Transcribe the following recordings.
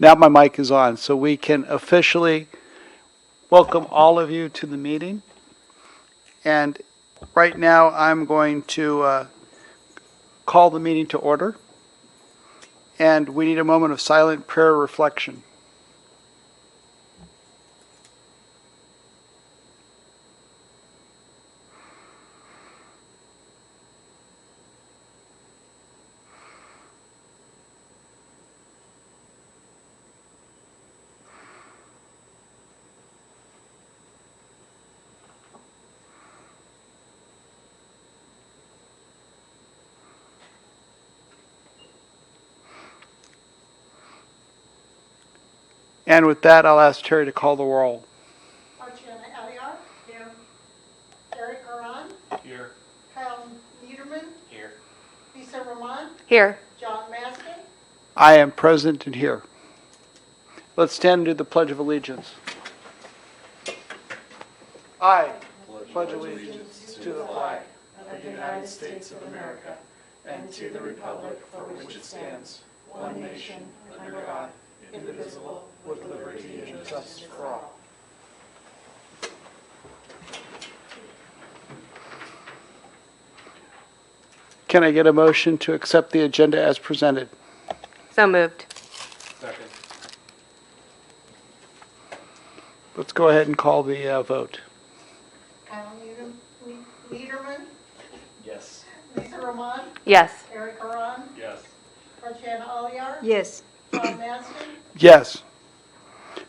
Now my mic is on, so we can officially welcome all of you to the meeting. And right now I'm going to call the meeting to order. And we need a moment of silent prayer reflection. And with that, I'll ask Terry to call the roll. Here. Eric Aran. Here. Kyle Niederman. Here. Lisa Roman. Here. John Maston. I am present and here. Let's stand and do the Pledge of Allegiance. I pledge allegiance to the flag of the United States of America and to the republic for which it stands, one nation, under God, indivisible, with liberty and justice for all. Can I get a motion to accept the agenda as presented? So moved. Second. Let's go ahead and call the vote. Kyle Niederman. Yes. Lisa Roman. Yes. Eric Aran. Yes. Archana Aliar. Yes. John Maston. Yes.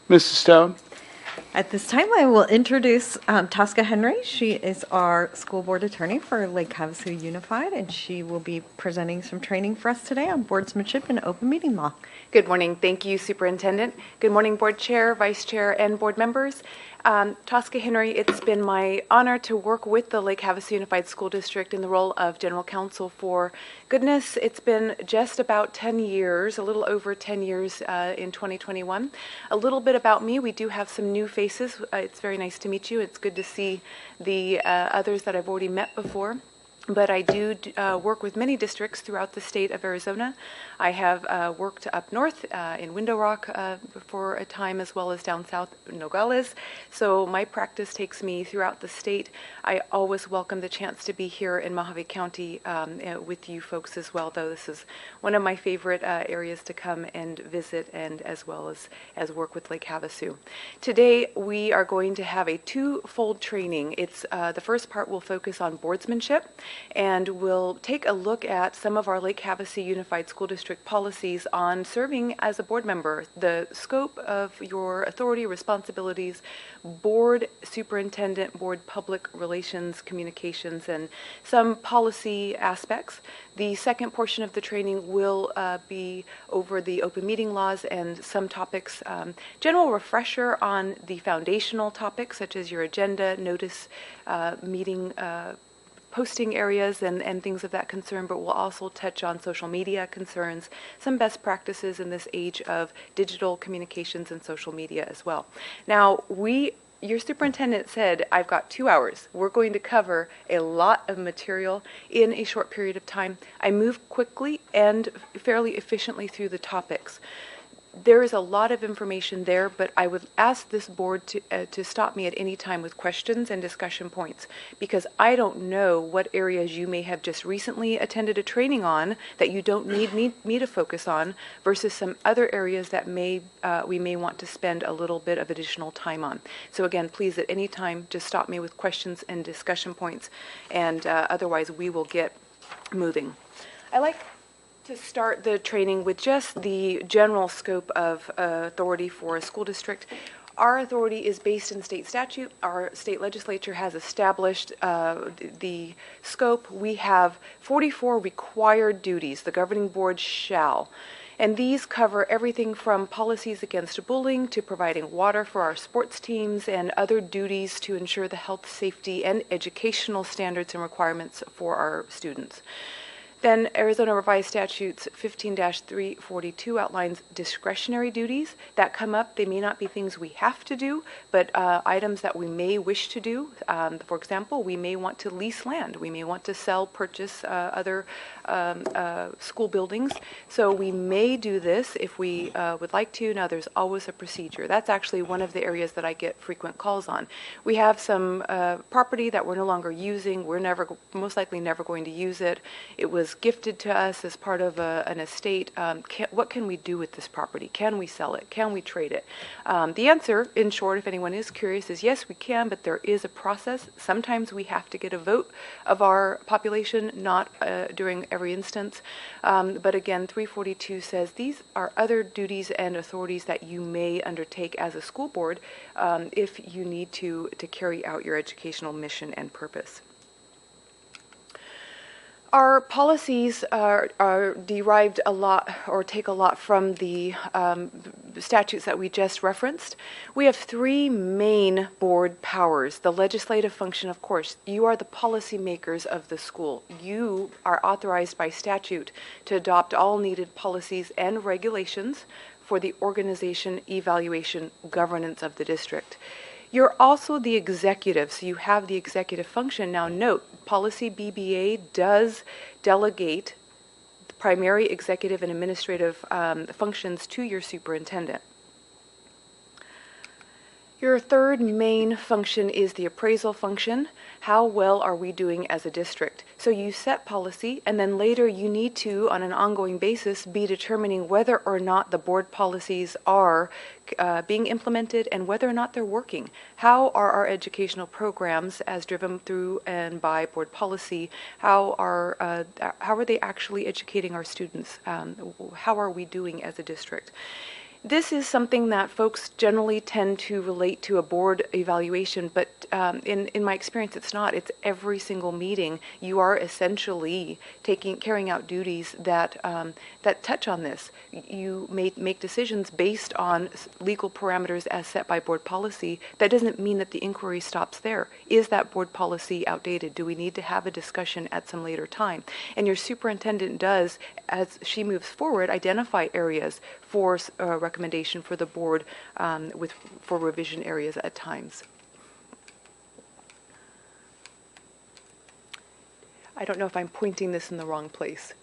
Mrs. Stone? At this time, I will introduce Tosca Henry. She is our school board attorney for Lake Havasu Unified, and she will be presenting some training for us today on boardsmanship and open meeting law. Good morning. Thank you, Superintendent. Good morning, Board Chair, Vice Chair, and board members. Tosca Henry, it's been my honor to work with the Lake Havasu Unified School District in the role of General Counsel for, goodness, it's been just about 10 years, a little over 10 years in 2021. A little bit about me, we do have some new faces. It's very nice to meet you. It's good to see the others that I've already met before. But I do work with many districts throughout the state of Arizona. I have worked up north in Window Rock for a time, as well as down south in Nogales. So my practice takes me throughout the state. I always welcome the chance to be here in Mojave County with you folks as well, though this is one of my favorite areas to come and visit, and as well as work with Lake Havasu. Today we are going to have a two-fold training. It's the first part will focus on boardsmanship, and we'll take a look at some of our Lake Havasu Unified School District policies on serving as a board member, the scope of your authority, responsibilities, board superintendent, board public relations, communications, and some policy aspects. The second portion of the training will be over the open meeting laws and some topics, general refresher on the foundational topics such as your agenda, notice, meeting posting areas and things of that concern, but we'll also touch on social media concerns, some best practices in this age of digital communications and social media as well. Now, your superintendent said, I've got 2 hours. We're going to cover a lot of material in a short period of time. I move quickly and fairly efficiently through the topics. There is a lot of information there, but I would ask this board to stop me at any time with questions and discussion points, because I don't know what areas you may have just recently attended a training on that you don't need me to focus on versus some other areas that we may want to spend a little bit of additional time on. So again, please at any time just stop me with questions and discussion points, and otherwise we will get moving. I like to start the training with just the general scope of authority for a school district. Our authority is based in state statute. Our state legislature has established the scope. We have 44 required duties. The governing board shall. And these cover everything from policies against bullying to providing water for our sports teams and other duties to ensure the health, safety, and educational standards and requirements for our students. Then Arizona Revised Statutes 15-342 outlines discretionary duties that come up. They may not be things we have to do, but items that we may wish to do. For example, we may want to lease land. We may want to sell, purchase other school buildings. So we may do this if we would like to. Now, there's always a procedure. That's actually one of the areas that I get frequent calls on. We have some property that we're no longer using. We're most likely never going to use it. It was gifted to us as part of an estate. What can we do with this property? Can we sell it? Can we trade it? The answer, in short, if anyone is curious, is yes, we can, but there is a process. Sometimes we have to get a vote of our population, not during every instance. But again, 342 says these are other duties and authorities that you may undertake as a school board if you need to carry out your educational mission and purpose. Our policies are derived a lot or take a lot from the statutes that we just referenced. We have three main board powers. The legislative function, of course. You are the policy makers of the school. You are authorized by statute to adopt all needed policies and regulations for the organization, evaluation, governance of the district. You're also the executive, so you have the executive function. Now note, Policy BBA does delegate primary executive and administrative functions to your superintendent. Your third main function is the appraisal function. How well are we doing as a district? So you set policy, and then later you need to, on an ongoing basis, be determining whether or not the board policies are being implemented and whether or not they're working. How are our educational programs, as driven through and by board policy, how are they actually educating our students? How are we doing as a district? This is something that folks generally tend to relate to a board evaluation, but in my experience, it's not. It's every single meeting. You are essentially carrying out duties that touch on this. You may make decisions based on legal parameters as set by board policy. That doesn't mean that the inquiry stops there. Is that board policy outdated? Do we need to have a discussion at some later time? And your superintendent does, as she moves forward, identify areas for recommendation for the board for revision areas at times. I don't know if I'm pointing this in the wrong place.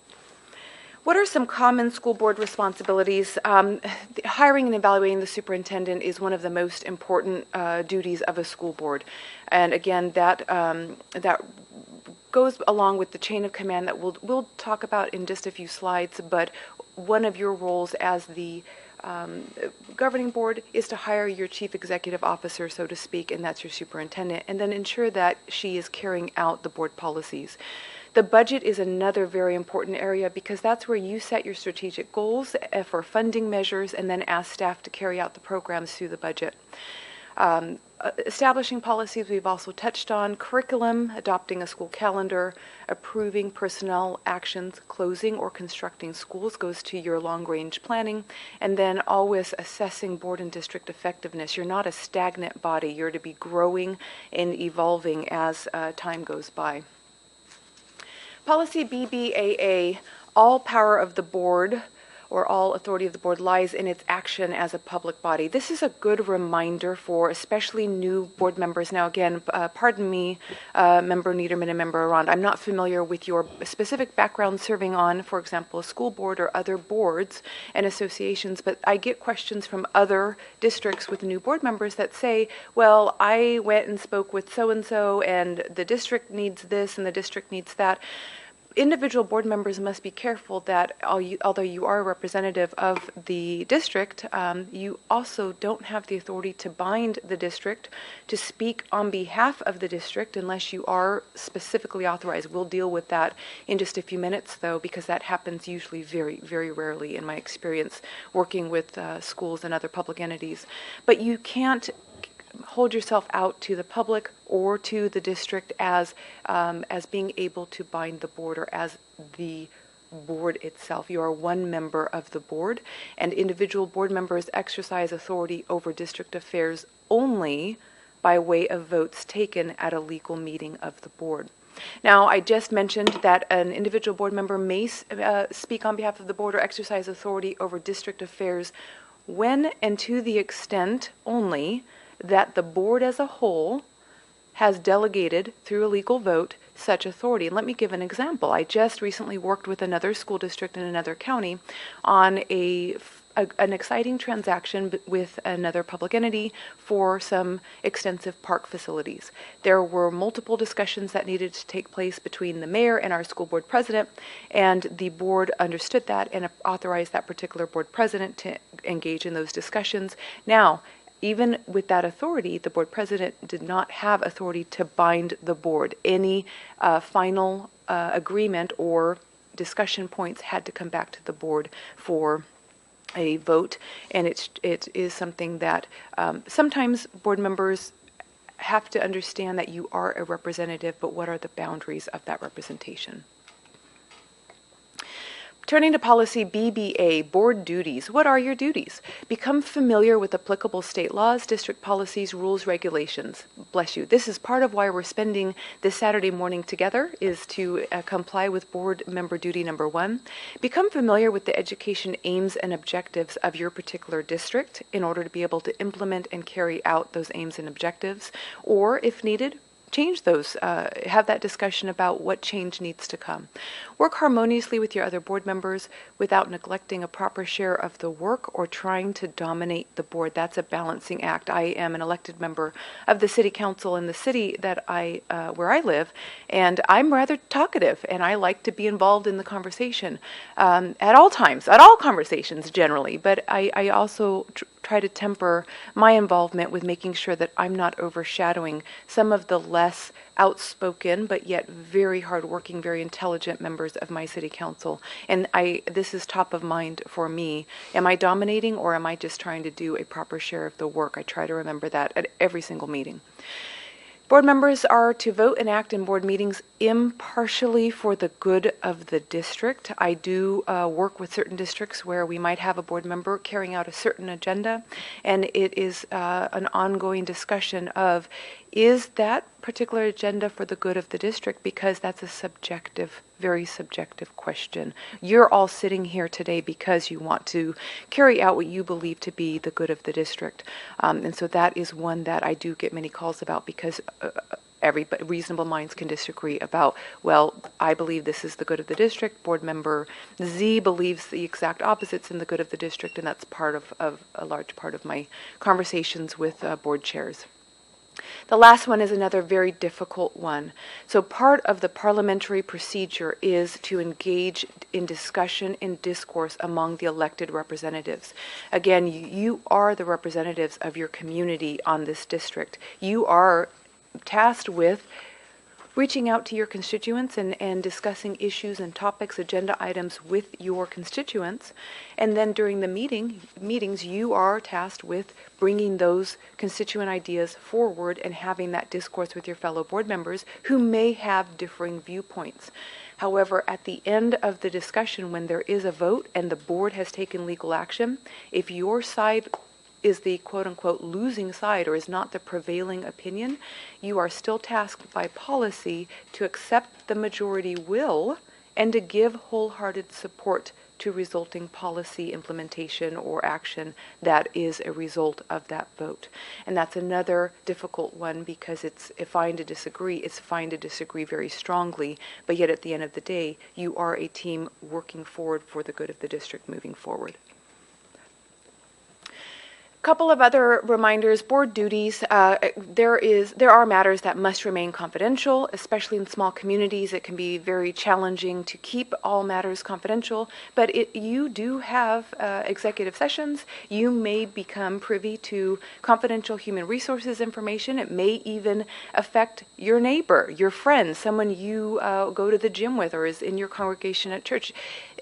What are some common school board responsibilities? Hiring and evaluating the superintendent is one of the most important duties of a school board. And again, that goes along with the chain of command that we'll talk about in just a few slides, but one of your roles as the governing board is to hire your chief executive officer, so to speak, and that's your superintendent, and then ensure that she is carrying out the board policies. The budget is another very important area because that's where you set your strategic goals for funding measures and then ask staff to carry out the programs through the budget. Establishing policies we've also touched on, curriculum, adopting a school calendar, approving personnel actions, closing or constructing schools goes to your long-range planning, and then always assessing board and district effectiveness. You're not a stagnant body. You're to be growing and evolving as time goes by. Policy BBAA, all power of the board or all authority of the board lies in its action as a public body. This is a good reminder for especially new board members. Now again, pardon me, Member Niederman and Member Arand, I'm not familiar with your specific background serving on, for example, a school board or other boards and associations, but I get questions from other districts with new board members that say, well, I went and spoke with so-and-so and the district needs this and the district needs that. Individual board members must be careful that although you are a representative of the district, you also don't have the authority to bind the district to speak on behalf of the district unless you are specifically authorized. We'll deal with that in just a few minutes, though, because that happens usually very, very rarely in my experience working with schools and other public entities. But you can't hold yourself out to the public or to the district as being able to bind the board or as the board itself. You are one member of the board, and individual board members exercise authority over district affairs only by way of votes taken at a legal meeting of the board. Now, I just mentioned that an individual board member may speak on behalf of the board or exercise authority over district affairs when and to the extent only that the board as a whole has delegated through a legal vote such authority. And let me give an example. I just recently worked with another school district in another county on an exciting transaction with another public entity for some extensive park facilities. There were multiple discussions that needed to take place between the mayor and our school board president, and the board understood that and authorized that particular board president to engage in those discussions. Now, even with that authority, the board president did not have authority to bind the board. Any final agreement or discussion points had to come back to the board for a vote, and it is something that sometimes board members have to understand that you are a representative, but what are the boundaries of that representation? Turning to policy BBA, board duties. What are your duties? Become familiar with applicable state laws, district policies, rules, regulations. Bless you. This is part of why we're spending this Saturday morning together, is to comply with board member duty number 1. Become familiar with the education aims and objectives of your particular district in order to be able to implement and carry out those aims and objectives, or if needed, change those, have that discussion about what change needs to come. Work harmoniously with your other board members without neglecting a proper share of the work or trying to dominate the board. That's a balancing act. I am an elected member of the city council in the city that where I live, and I'm rather talkative, and I like to be involved in the conversation at all times, at all conversations generally, but I also try to temper my involvement with making sure that I'm not overshadowing some of the less outspoken but yet very hardworking, very intelligent members of my city council. And this is top of mind for me. Am I dominating, or am I just trying to do a proper share of the work? I try to remember that at every single meeting. Board members are to vote and act in board meetings impartially for the good of the district. I do work with certain districts where we might have a board member carrying out a certain agenda, and it is an ongoing discussion of, is that particular agenda for the good of the district? Because that's a subjective, very subjective question. You're all sitting here today because you want to carry out what you believe to be the good of the district. And so that is one that I do get many calls about, because reasonable minds can disagree about, well, I believe this is the good of the district, board member Z believes the exact opposites in the good of the district, and that's part of a large part of my conversations with board chairs. The last one is another very difficult one. So part of the parliamentary procedure is to engage in discussion and discourse among the elected representatives. Again, you are the representatives of your community on this district. You are tasked with reaching out to your constituents and discussing issues and topics, agenda items with your constituents. And then during the meetings, you are tasked with bringing those constituent ideas forward and having that discourse with your fellow board members who may have differing viewpoints. However, at the end of the discussion, when there is a vote and the board has taken legal action, if your side is the quote-unquote losing side or is not the prevailing opinion, you are still tasked by policy to accept the majority will and to give wholehearted support to resulting policy implementation or action that is a result of that vote. And that's another difficult one, because it's fine to disagree. It's fine to disagree very strongly, but yet at the end of the day, you are a team working forward for the good of the district moving forward. Couple of other reminders, board duties. There are matters that must remain confidential, especially in small communities. It can be very challenging to keep all matters confidential, but you do have executive sessions. You may become privy to confidential human resources information. It may even affect your neighbor, your friend, someone you go to the gym with or is in your congregation at church,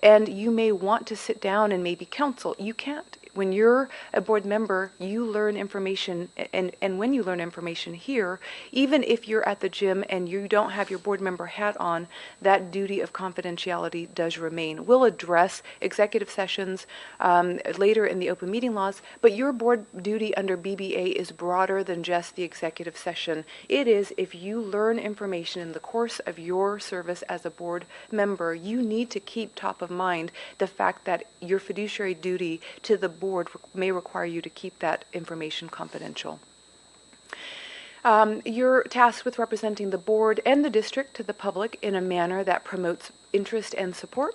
and you may want to sit down and maybe counsel. You can't When you're a board member, you learn information, and when you learn information here, even if you're at the gym and you don't have your board member hat on, that duty of confidentiality does remain. We'll address executive sessions later in the open meeting laws, but your board duty under BBA is broader than just the executive session. It is if you learn information in the course of your service as a board member, you need to keep top of mind the fact that your fiduciary duty to the board may require you to keep that information confidential. You're tasked with representing the board and the district to the public in a manner that promotes interest and support.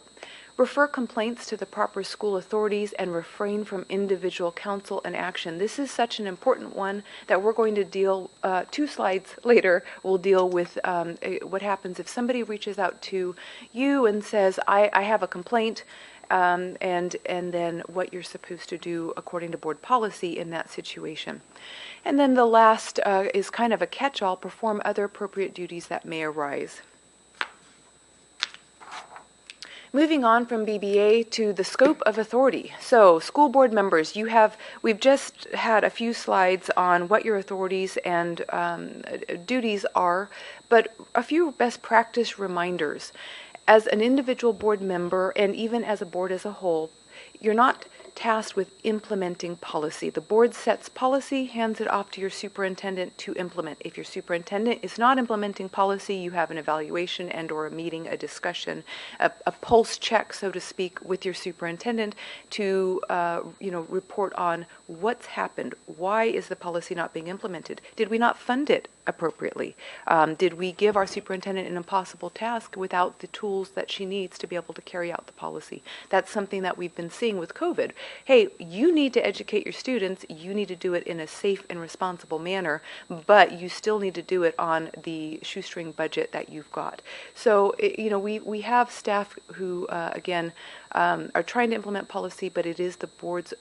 Refer complaints to the proper school authorities and refrain from individual counsel and action. This is such an important one that we're going to deal, 2 slides later, we'll deal with what happens if somebody reaches out to you and says, I have a complaint, and then what you're supposed to do according to board policy in that situation. And then the last is kind of a catch-all, perform other appropriate duties that may arise. Moving on from BBA to the scope of authority. So, school board members, we've just had a few slides on what your authorities and duties are, but a few best practice reminders. As an individual board member, and even as a board as a whole, you're not tasked with implementing policy. The board sets policy, hands it off to your superintendent to implement. If your superintendent is not implementing policy, you have an evaluation and or a meeting, a discussion, a pulse check, so to speak, with your superintendent to report on what's happened. Why is the policy not being implemented? Did we not fund it appropriately? Did we give our superintendent an impossible task without the tools that she needs to be able to carry out the policy? That's something that we've been seeing with COVID. Hey, you need to educate your students. You need to do it in a safe and responsible manner, but you still need to do it on the shoestring budget that you've got. So, we have staff who, again, are trying to implement policy, but it is the board's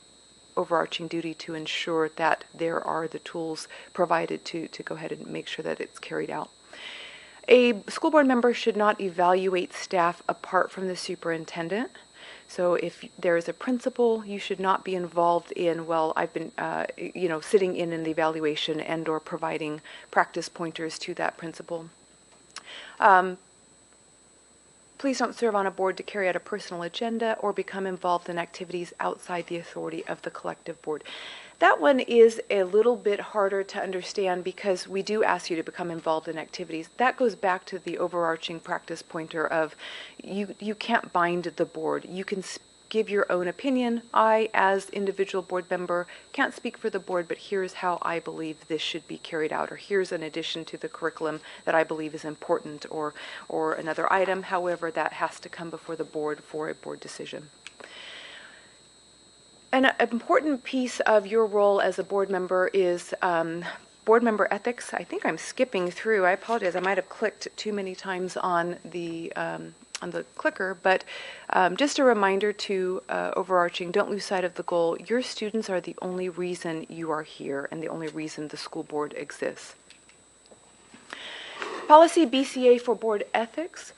overarching duty to ensure that there are the tools provided to go ahead and make sure that it's carried out. A school board member should not evaluate staff apart from the superintendent. So if there is a principal, you should not be involved in, I've been, sitting in the evaluation and or providing practice pointers to that principal. Please don't serve on a board to carry out a personal agenda or become involved in activities outside the authority of the collective board. That one is a little bit harder to understand because we do ask you to become involved in activities. That goes back to the overarching practice pointer of you can't bind the board. You can give your own opinion. I, as individual board member, can't speak for the board, but here's how I believe this should be carried out, or here's an addition to the curriculum that I believe is important, or another item. However, that has to come before the board for a board decision. An important piece of your role as a board member is board member ethics. I think I'm skipping through. I apologize. I might have clicked too many times on the clicker, but just a reminder to overarching, don't lose sight of the goal. Your students are the only reason you are here and the only reason the school board exists. Policy BCA for board ethics.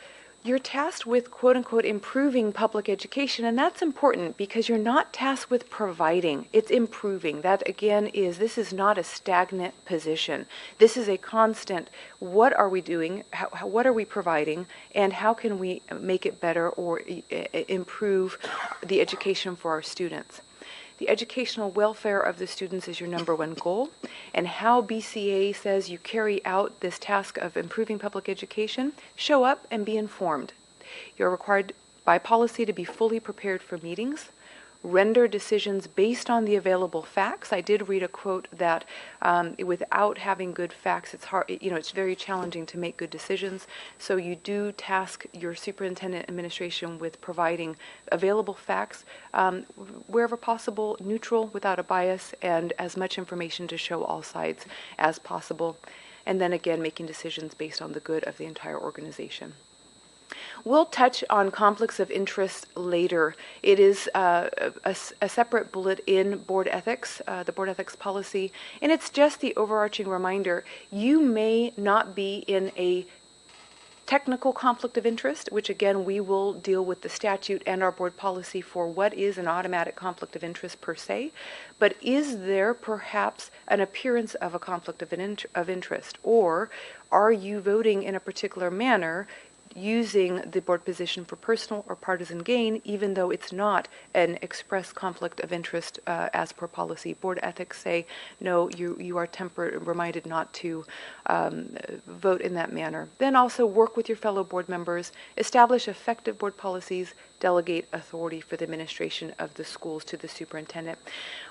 You're tasked with, quote unquote, improving public education, and that's important because you're not tasked with providing, it's improving. That again this is not a stagnant position. This is a constant, what are we doing, what are we providing, and how can we make it better or improve the education for our students. The educational welfare of the students is your number one goal, and how BCA says you carry out this task of improving public education, show up and be informed. You're required by policy to be fully prepared for meetings, render decisions based on the available facts. I did read a quote that without having good facts, it's hard, it's very challenging to make good decisions. So you do task your superintendent administration with providing available facts, wherever possible, neutral, without a bias, and as much information to show all sides as possible. And then again, making decisions based on the good of the entire organization. We'll touch on conflicts of interest later. It is a separate bullet in board ethics, the board ethics policy, and it's just the overarching reminder, you may not be in a Technical conflict of interest, which again, we will deal with the statute and our board policy for what is an automatic conflict of interest per se, but is there perhaps an appearance of a conflict of interest, or are you voting in a particular manner using the board position for personal or partisan gain, even though it's not an express conflict of interest as per policy. Board ethics say, no, you are reminded not to vote in that manner. Then also work with your fellow board members, establish effective board policies, delegate authority for the administration of the schools to the superintendent.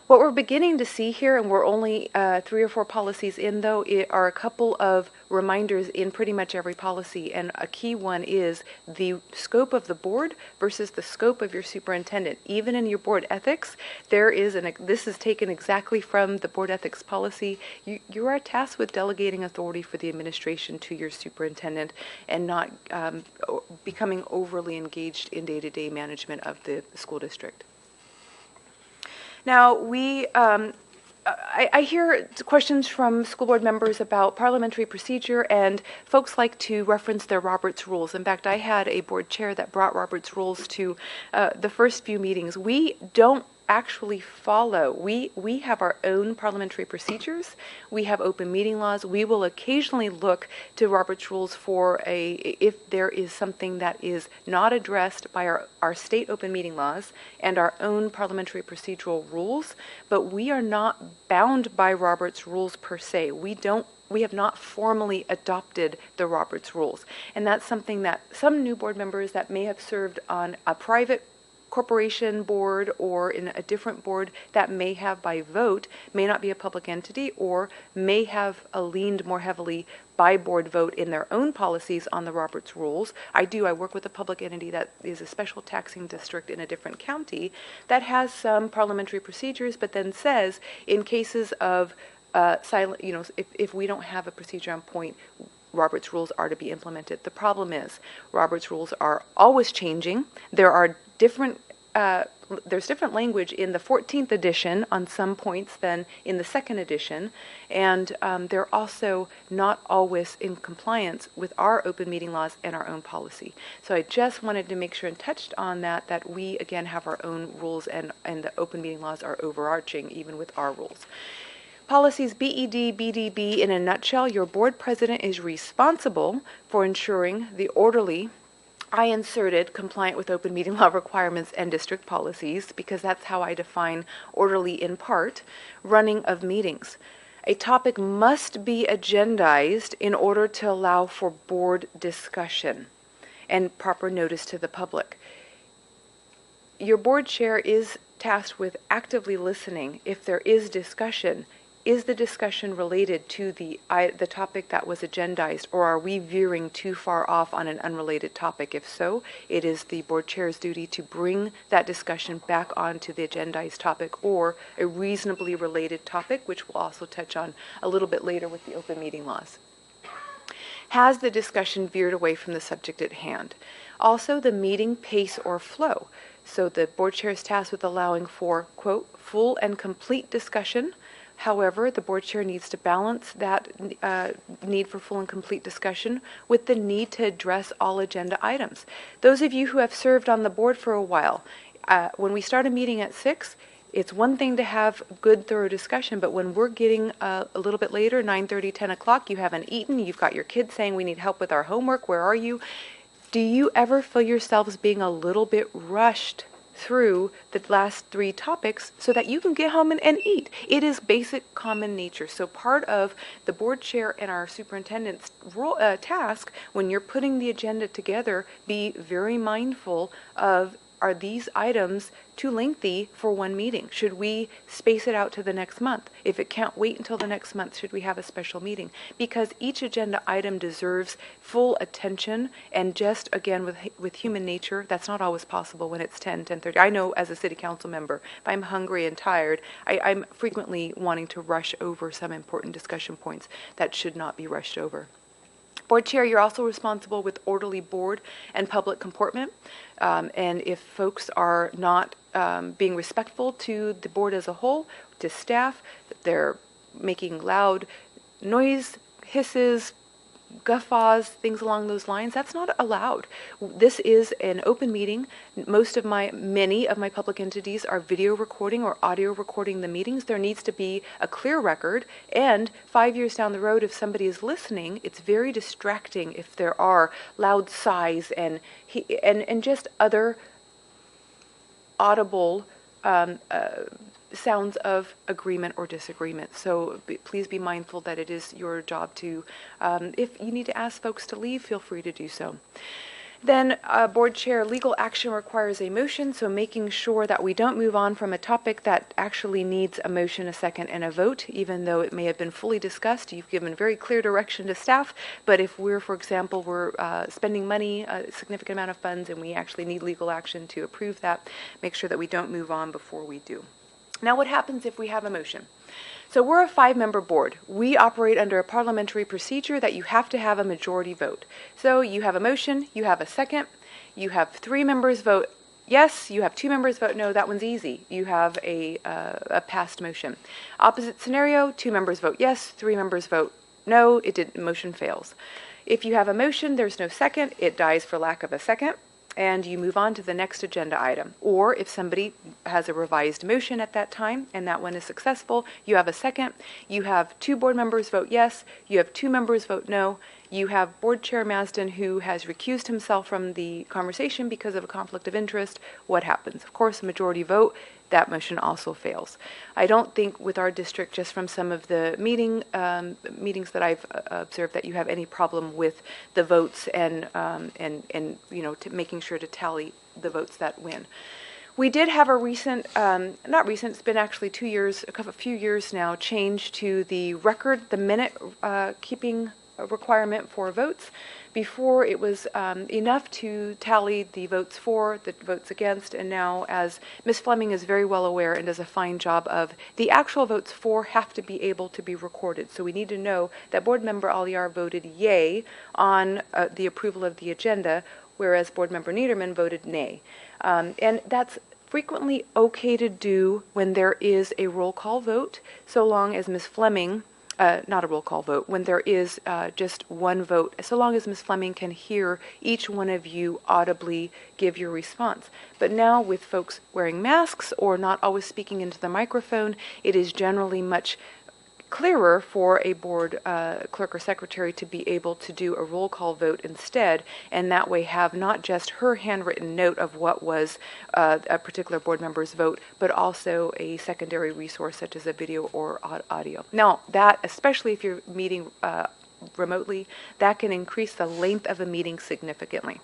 What we're beginning to see here, and we're only 3 or 4 policies in though, are a couple of reminders in pretty much every policy, and a key one is the scope of the board versus the scope of your superintendent. Even in your board ethics, this is taken exactly from the board ethics policy. You are tasked with delegating authority for the administration to your superintendent and not becoming overly engaged in day-to-day management of the school district. Now, I hear questions from school board members about parliamentary procedure, and folks like to reference their Roberts rules. In fact, I had a board chair that brought Roberts rules to the first few meetings. We don't actually follow. We have our own parliamentary procedures. We have open meeting laws. We will occasionally look to Robert's rules for if there is something that is not addressed by our state open meeting laws and our own parliamentary procedural rules, but we are not bound by Robert's rules per se. We have not formally adopted the Roberts rules. And that's something that some new board members that may have served on a private corporation board or in a different board that may have by vote, may not be a public entity, or may have leaned more heavily by board vote in their own policies on the Roberts rules. I work with a public entity that is a special taxing district in a different county that has some parliamentary procedures, but then says in cases of if we don't have a procedure on point, Roberts rules are to be implemented. The problem is Roberts rules are always changing. There's different language in the 14th edition on some points than in the 2nd edition, and they're also not always in compliance with our open meeting laws and our own policy. So I just wanted to make sure and touched on that we again have our own rules, and the open meeting laws are overarching even with our rules. Policies BED, BDB, in a nutshell, your board president is responsible for ensuring the orderly, I inserted compliant with open meeting law requirements and district policies, because that's how I define orderly in part, running of meetings. A topic must be agendized in order to allow for board discussion and proper notice to the public. Your board chair is tasked with actively listening. If there is discussion, is the discussion related to the topic that was agendized, or are we veering too far off on an unrelated topic? If so, it is the board chair's duty to bring that discussion back onto the agendized topic or a reasonably related topic, which we'll also touch on a little bit later with the open meeting laws. Has the discussion veered away from the subject at hand? Also, the meeting pace or flow. So the board chair is tasked with allowing for, quote, full and complete discussion. However, the board chair needs to balance that need for full and complete discussion with the need to address all agenda items. Those of you who have served on the board for a while, when we start a meeting at 6, it's one thing to have good, thorough discussion, but when we're getting a little bit later, 9:30, 10 o'clock, you haven't eaten, you've got your kids saying, we need help with our homework, where are you? Do you ever feel yourselves being a little bit rushed through the last 3 topics so that you can get home and eat? It is basic common nature. So part of the board chair and our superintendent's task when you're putting the agenda together, be very mindful of, are these items too lengthy for one meeting? Should we space it out to the next month? If it can't wait until the next month, should we have a special meeting? Because each agenda item deserves full attention, and just, again, with human nature, that's not always possible when it's 10:30. I know as a city council member, if I'm hungry and tired, I'm frequently wanting to rush over some important discussion points that should not be rushed over. Board chair, you're also responsible with orderly board and public comportment. And if folks are not being respectful to the board as a whole, to staff, they're making loud noise, hisses, guffaws, things along those lines, that's not allowed. This is an open meeting. Many of my public entities are video recording or audio recording the meetings. There needs to be a clear record, and 5 years down the road, if somebody is listening, it's very distracting if there are loud sighs and just other audible sounds of agreement or disagreement. So please be mindful that it is your job to, if you need to ask folks to leave, feel free to do so. Then, Board Chair, legal action requires a motion, so making sure that we don't move on from a topic that actually needs a motion, a second, and a vote, even though it may have been fully discussed. You've given very clear direction to staff, but if we're, for example, spending money, a significant amount of funds, and we actually need legal action to approve that, make sure that we don't move on before we do. Now, what happens if we have a motion? So we're a 5-member board. We operate under a parliamentary procedure that you have to have a majority vote. So you have a motion, you have a second, you have 3 members vote yes, you have 2 members vote no. That one's easy. You have a passed motion. Opposite scenario, 2 members vote yes, 3 members vote no. Motion fails. If you have a motion, there's no second, it dies for lack of a second, and you move on to the next agenda item. Or if somebody has a revised motion at that time and that one is successful, you have a second, you have 2 board members vote yes, you have 2 members vote no, you have Board Chair Masden who has recused himself from the conversation because of a conflict of interest. What happens? Of course, a majority vote, that motion also fails. I don't think with our district, just from some of the meetings that I've observed, that you have any problem with the votes and making sure to tally the votes that win. We did have a recent, not recent, it's been actually 2 years, a few years now, change to the record, the minute keeping requirement for votes. Before, it was enough to tally the votes for, the votes against, and now, as Ms. Fleming is very well aware and does a fine job of, the actual votes for have to be able to be recorded. So we need to know that Board Member Aliar voted yay on the approval of the agenda, whereas Board Member Niederman voted nay. And that's frequently okay to do when there is a roll call vote, so long as Ms. Fleming not a roll call vote, when there is just one vote, so long as Ms. Fleming can hear each one of you audibly give your response. But now with folks wearing masks or not always speaking into the microphone, it is generally much clearer for a board clerk or secretary to be able to do a roll call vote instead, and that way have not just her handwritten note of what was a particular board member's vote, but also a secondary resource such as a video or audio. Now, that, especially if you're meeting remotely, that can increase the length of a meeting significantly.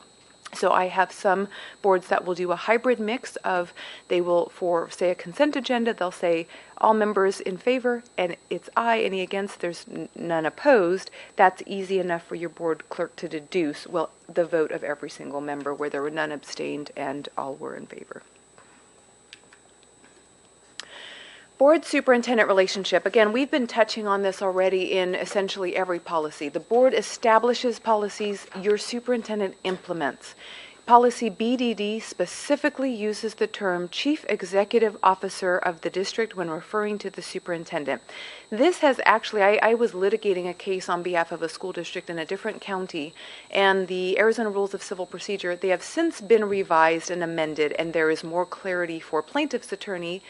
So I have some boards that will do a hybrid mix of, they will, for say a consent agenda, they'll say all members in favor and it's aye, any against, there's none opposed. That's easy enough for your board clerk to deduce, well, the vote of every single member where there were none abstained and all were in favor. Board superintendent relationship. Again, we've been touching on this already in essentially every policy. The board establishes policies, your superintendent implements. Policy BDD specifically uses the term Chief Executive Officer of the district when referring to the superintendent. This has actually, I was litigating a case on behalf of a school district in a different county, and the Arizona Rules of Civil Procedure, they have since been revised and amended, and there is more clarity for plaintiff's attorneys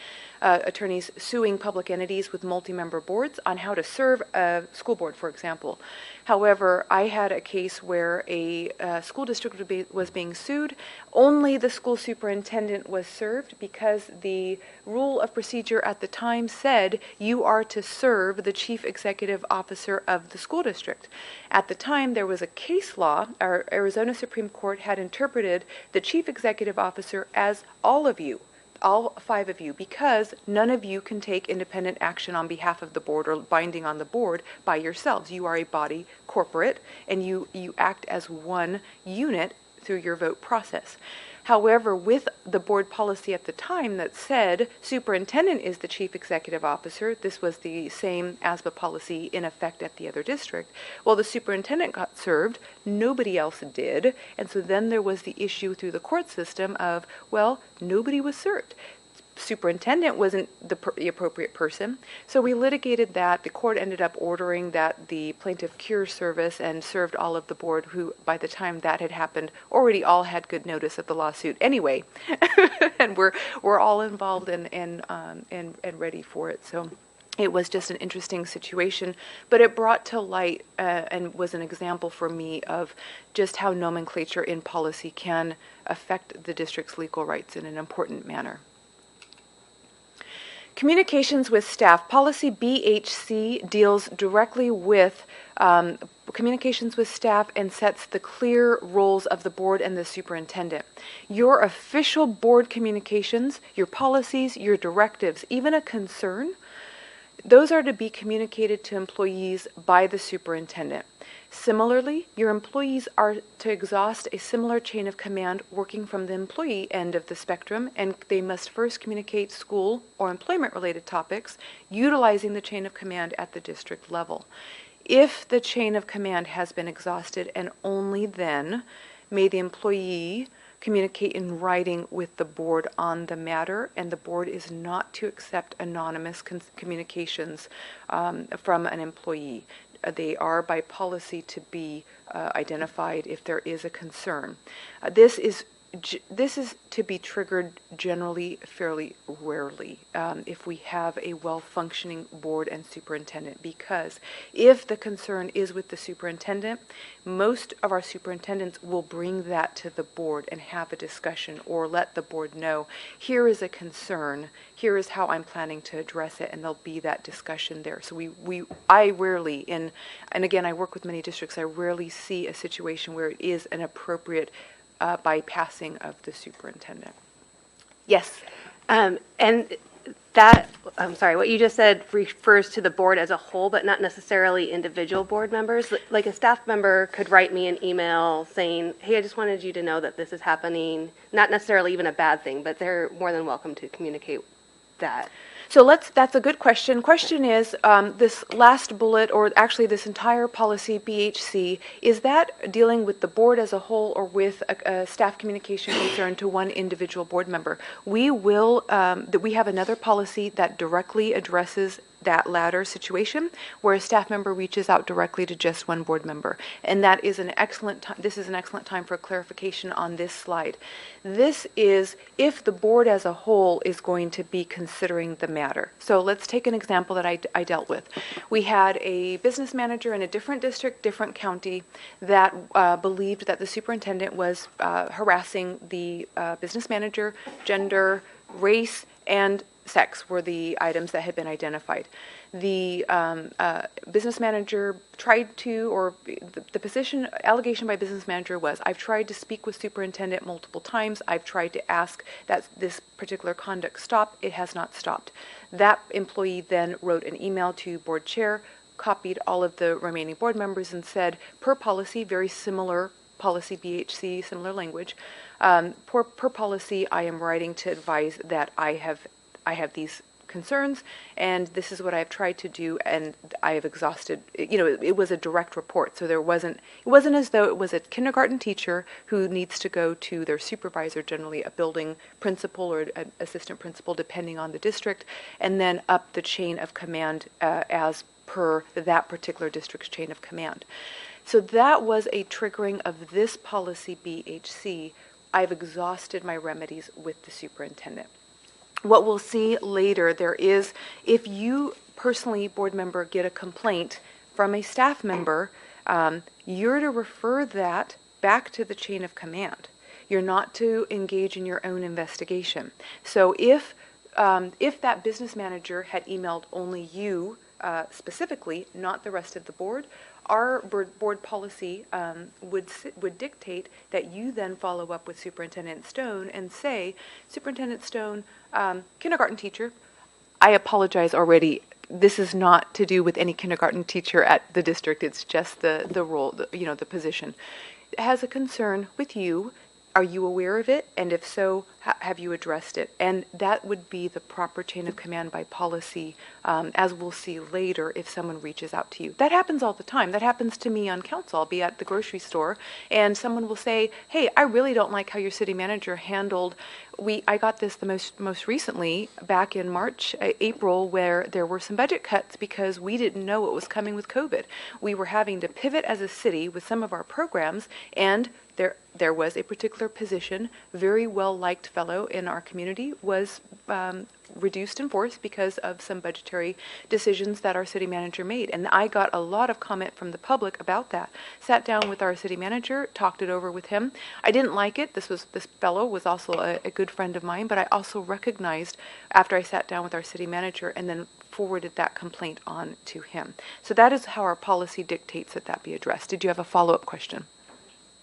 suing public entities with multi-member boards on how to serve a school board, for example. However, I had a case where a school district was being sued. Only the school superintendent was served because the rule of procedure at the time said you are to serve the chief executive officer of the school district. At the time, there was a case law. Our Arizona Supreme Court had interpreted the chief executive officer as all of you. All 5 of you, because none of you can take independent action on behalf of the board or binding on the board by yourselves. You are a body corporate, and you act as one unit through your vote process. However, with the board policy at the time that said superintendent is the chief executive officer, this was the same ASBA policy in effect at the other district. Well, the superintendent got served, nobody else did, and so then there was the issue through the court system of, well, nobody was served. superintendent wasn't the appropriate person. So we litigated that. The court ended up ordering that the plaintiff cure service and served all of the board, who by the time that had happened already all had good notice of the lawsuit anyway, and we're all involved and ready for it. So it was just an interesting situation, but it brought to light and was an example for me of just how nomenclature in policy can affect the district's legal rights in an important manner. Communications with staff. Policy BHC deals directly with communications with staff and sets the clear roles of the board and the superintendent. Your official board communications, your policies, your directives, even a concern, those are to be communicated to employees by the superintendent. Similarly, your employees are to exhaust a similar chain of command working from the employee end of the spectrum, and they must first communicate school or employment-related topics utilizing the chain of command at the district level. If the chain of command has been exhausted, and only then may the employee communicate in writing with the board on the matter, and the board is not to accept anonymous communications from an employee. They are by policy to be identified if there is a concern. This is to be triggered generally fairly rarely if we have a well-functioning board and superintendent, because if the concern is with the superintendent, most of our superintendents will bring that to the board and have a discussion or let the board know, here is a concern, here is how I'm planning to address it, and there'll be that discussion there. So I rarely, and again, I work with many districts, I rarely see a situation where it is an appropriate bypassing of the superintendent. Yes. And that, I'm sorry, what you just said refers to the board as a whole, but not necessarily individual board members. Like a staff member could write me an email saying, hey, I just wanted you to know that this is happening. Not necessarily even a bad thing, but they're more than welcome to communicate that. So that's a good question. Question is, this last bullet, or actually this entire policy BHC, is that dealing with the board as a whole or with a staff communication concern to one individual board member? We will, we have another policy that directly addresses that latter situation, where a staff member reaches out directly to just one board member. And that is an excellent time. This is an excellent time for clarification on this slide. This is if the board as a whole is going to be considering the matter. So let's take an example that I dealt with. We had a business manager in a different district, different county, that believed that the superintendent was harassing the business manager. Gender, race, and sex were the items that had been identified. The business manager tried to, or the allegation by business manager was, I've tried to speak with superintendent multiple times. I've tried to ask that this particular conduct stop. It has not stopped. That employee then wrote an email to board chair, copied all of the remaining board members, and said, per policy, very similar policy BHC, similar language, per policy, I am writing to advise that I have these concerns, and this is what I've tried to do, and I have exhausted. It was a direct report, so it wasn't as though it was a kindergarten teacher who needs to go to their supervisor, generally a building principal or an assistant principal, depending on the district, and then up the chain of command as per that particular district's chain of command. So that was a triggering of this policy BHC. I've exhausted my remedies with the superintendent. What we'll see later, there is, if you personally, board member, get a complaint from a staff member, you're to refer that back to the chain of command. You're not to engage in your own investigation. So if that business manager had emailed only you specifically, not the rest of the board, our board policy would dictate that you then follow up with Superintendent Stone and say, Superintendent Stone, kindergarten teacher, I apologize already. This is not to do with any kindergarten teacher at the district. It's just the role, the position. Has a concern with you. Are you aware of it? And if so, have you addressed it? And that would be the proper chain of command by policy, as we'll see later if someone reaches out to you. That happens all the time. That happens to me on council. I'll be at the grocery store and someone will say, hey, I really don't like how your city manager handled. I got this the most recently back in March, April, where there were some budget cuts because we didn't know what was coming with COVID. We were having to pivot as a city with some of our programs, and there was a particular position, very well-liked fellow in our community, was reduced in force because of some budgetary decisions that our city manager made. And I got a lot of comment from the public about that. Sat down with our city manager, talked it over with him. I didn't like it. This fellow was also a good friend of mine, but I also recognized after I sat down with our city manager and then forwarded that complaint on to him. So that is how our policy dictates that be addressed. Did you have a follow-up question?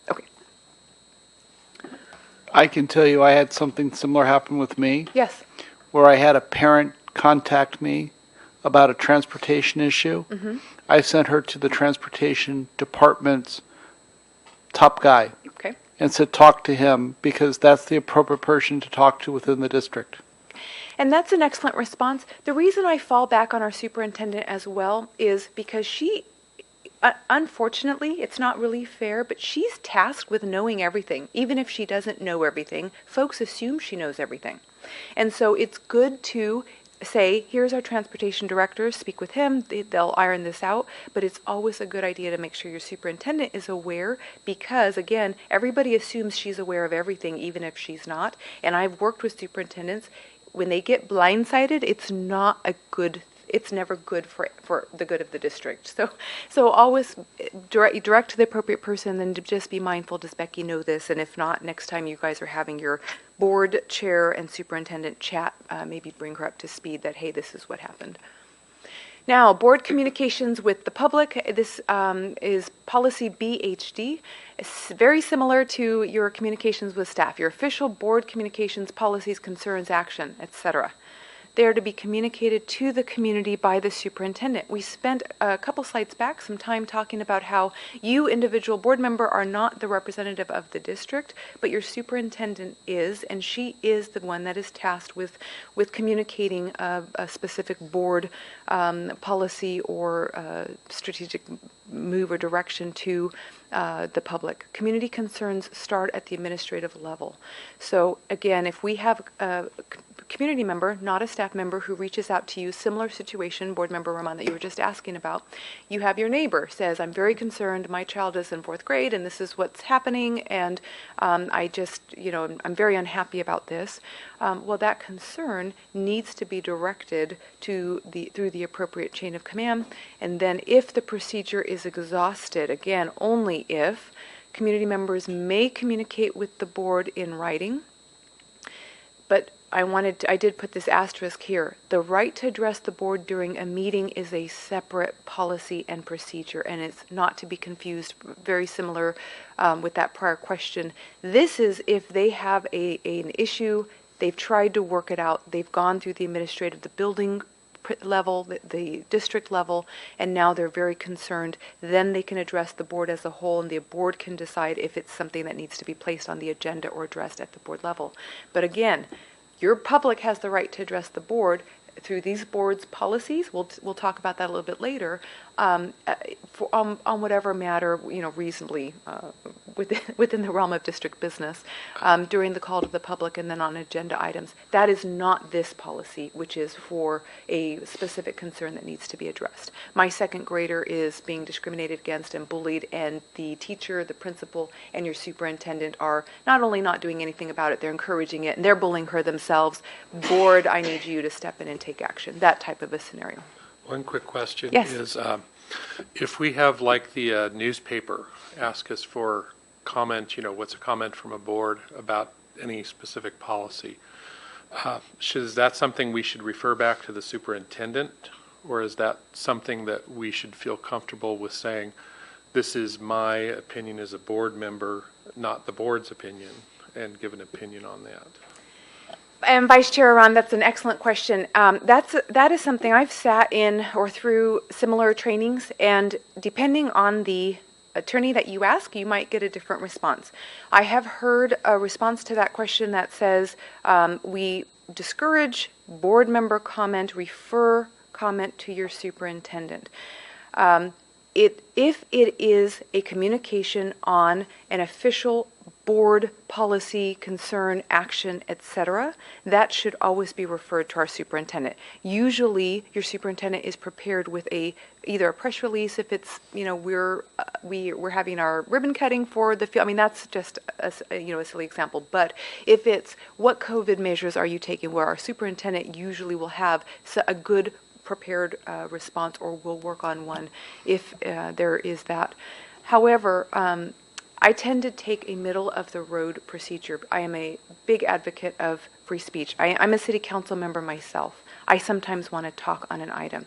Okay. I can tell you I had something similar happen with me, Yes. where I had a parent contact me about a transportation issue. I sent her to the transportation department's top guy Okay. and said, talk to him because that's the appropriate person to talk to within the district. And that's an excellent response. The reason I fall back on our superintendent as well is because she, unfortunately, it's not really fair, but she's tasked with knowing everything. Even if she doesn't know everything, folks assume she knows everything. And so it's good to say, here's our transportation director, speak with him, they'll iron this out, but it's always a good idea to make sure your superintendent is aware because, again, everybody assumes she's aware of everything, even if she's not. And I've worked with superintendents. When they get blindsided, it's never good for the good of the district. So always direct to the appropriate person, and to just be mindful, does Becky know this? And if not, next time you guys are having your board chair and superintendent chat, maybe bring her up to speed that, hey, this is what happened. Now, board communications with the public. This is policy BHD. It's very similar to your communications with staff, your official board communications, policies, concerns, action, etc. They are to be communicated to the community by the superintendent. We spent a couple slides back some time talking about how you, individual board member, are not the representative of the district, but your superintendent is, and she is the one that is tasked with communicating a specific board policy or strategic move or direction to the public. Community concerns start at the administrative level. So again, if we have a community member, not a staff member, who reaches out to you, similar situation, board member Roman, that you were just asking about, you have your neighbor says, I'm very concerned, my child is in 4th grade and this is what's happening, and I just, I'm very unhappy about this. Well, that concern needs to be directed to through the appropriate chain of command, and then if the procedure is exhausted, again, only if, community members may communicate with the board in writing. But I did put this asterisk here. The right to address the board during a meeting is a separate policy and procedure, and it's not to be confused, very similar with that prior question. This is if they have an issue, they've tried to work it out, they've gone through the administrative, the building level, the district level, and now they're very concerned, then they can address the board as a whole, and the board can decide if it's something that needs to be placed on the agenda or addressed at the board level. But again, your public has the right to address the board through these board's policies. We'll talk about that a little bit later. On whatever matter, reasonably within the realm of district business, during the call to the public, and then on agenda items. That is not this policy, which is for a specific concern that needs to be addressed. My 2nd grader is being discriminated against and bullied, and the teacher, the principal, and your superintendent are not only not doing anything about it, they're encouraging it, and they're bullying her themselves. Board, I need you to step in and take action. That type of a scenario. One quick question Yes. is, if we have like the newspaper ask us for comment, what's a comment from a board about any specific policy, is that something we should refer back to the superintendent, or is that something that we should feel comfortable with saying, this is my opinion as a board member, not the board's opinion, and give an opinion on that? And Vice Chair Ron, that's an excellent question. That is something I've sat in or through similar trainings, and depending on the attorney that you ask, you might get a different response. I have heard a response to that question that says, we discourage board member comment, refer comment to your superintendent. If it is a communication on an official board policy, concern, action, etc., that should always be referred to our superintendent. Usually, your superintendent is prepared with either a press release if it's, we're having our ribbon cutting for the field. I mean, that's just a silly example. But if it's what COVID measures are you taking, where our superintendent usually will have a good prepared response, or will work on one if there is that. However, I tend to take a middle-of-the-road procedure. I am a big advocate of free speech. I'm a city council member myself. I sometimes want to talk on an item.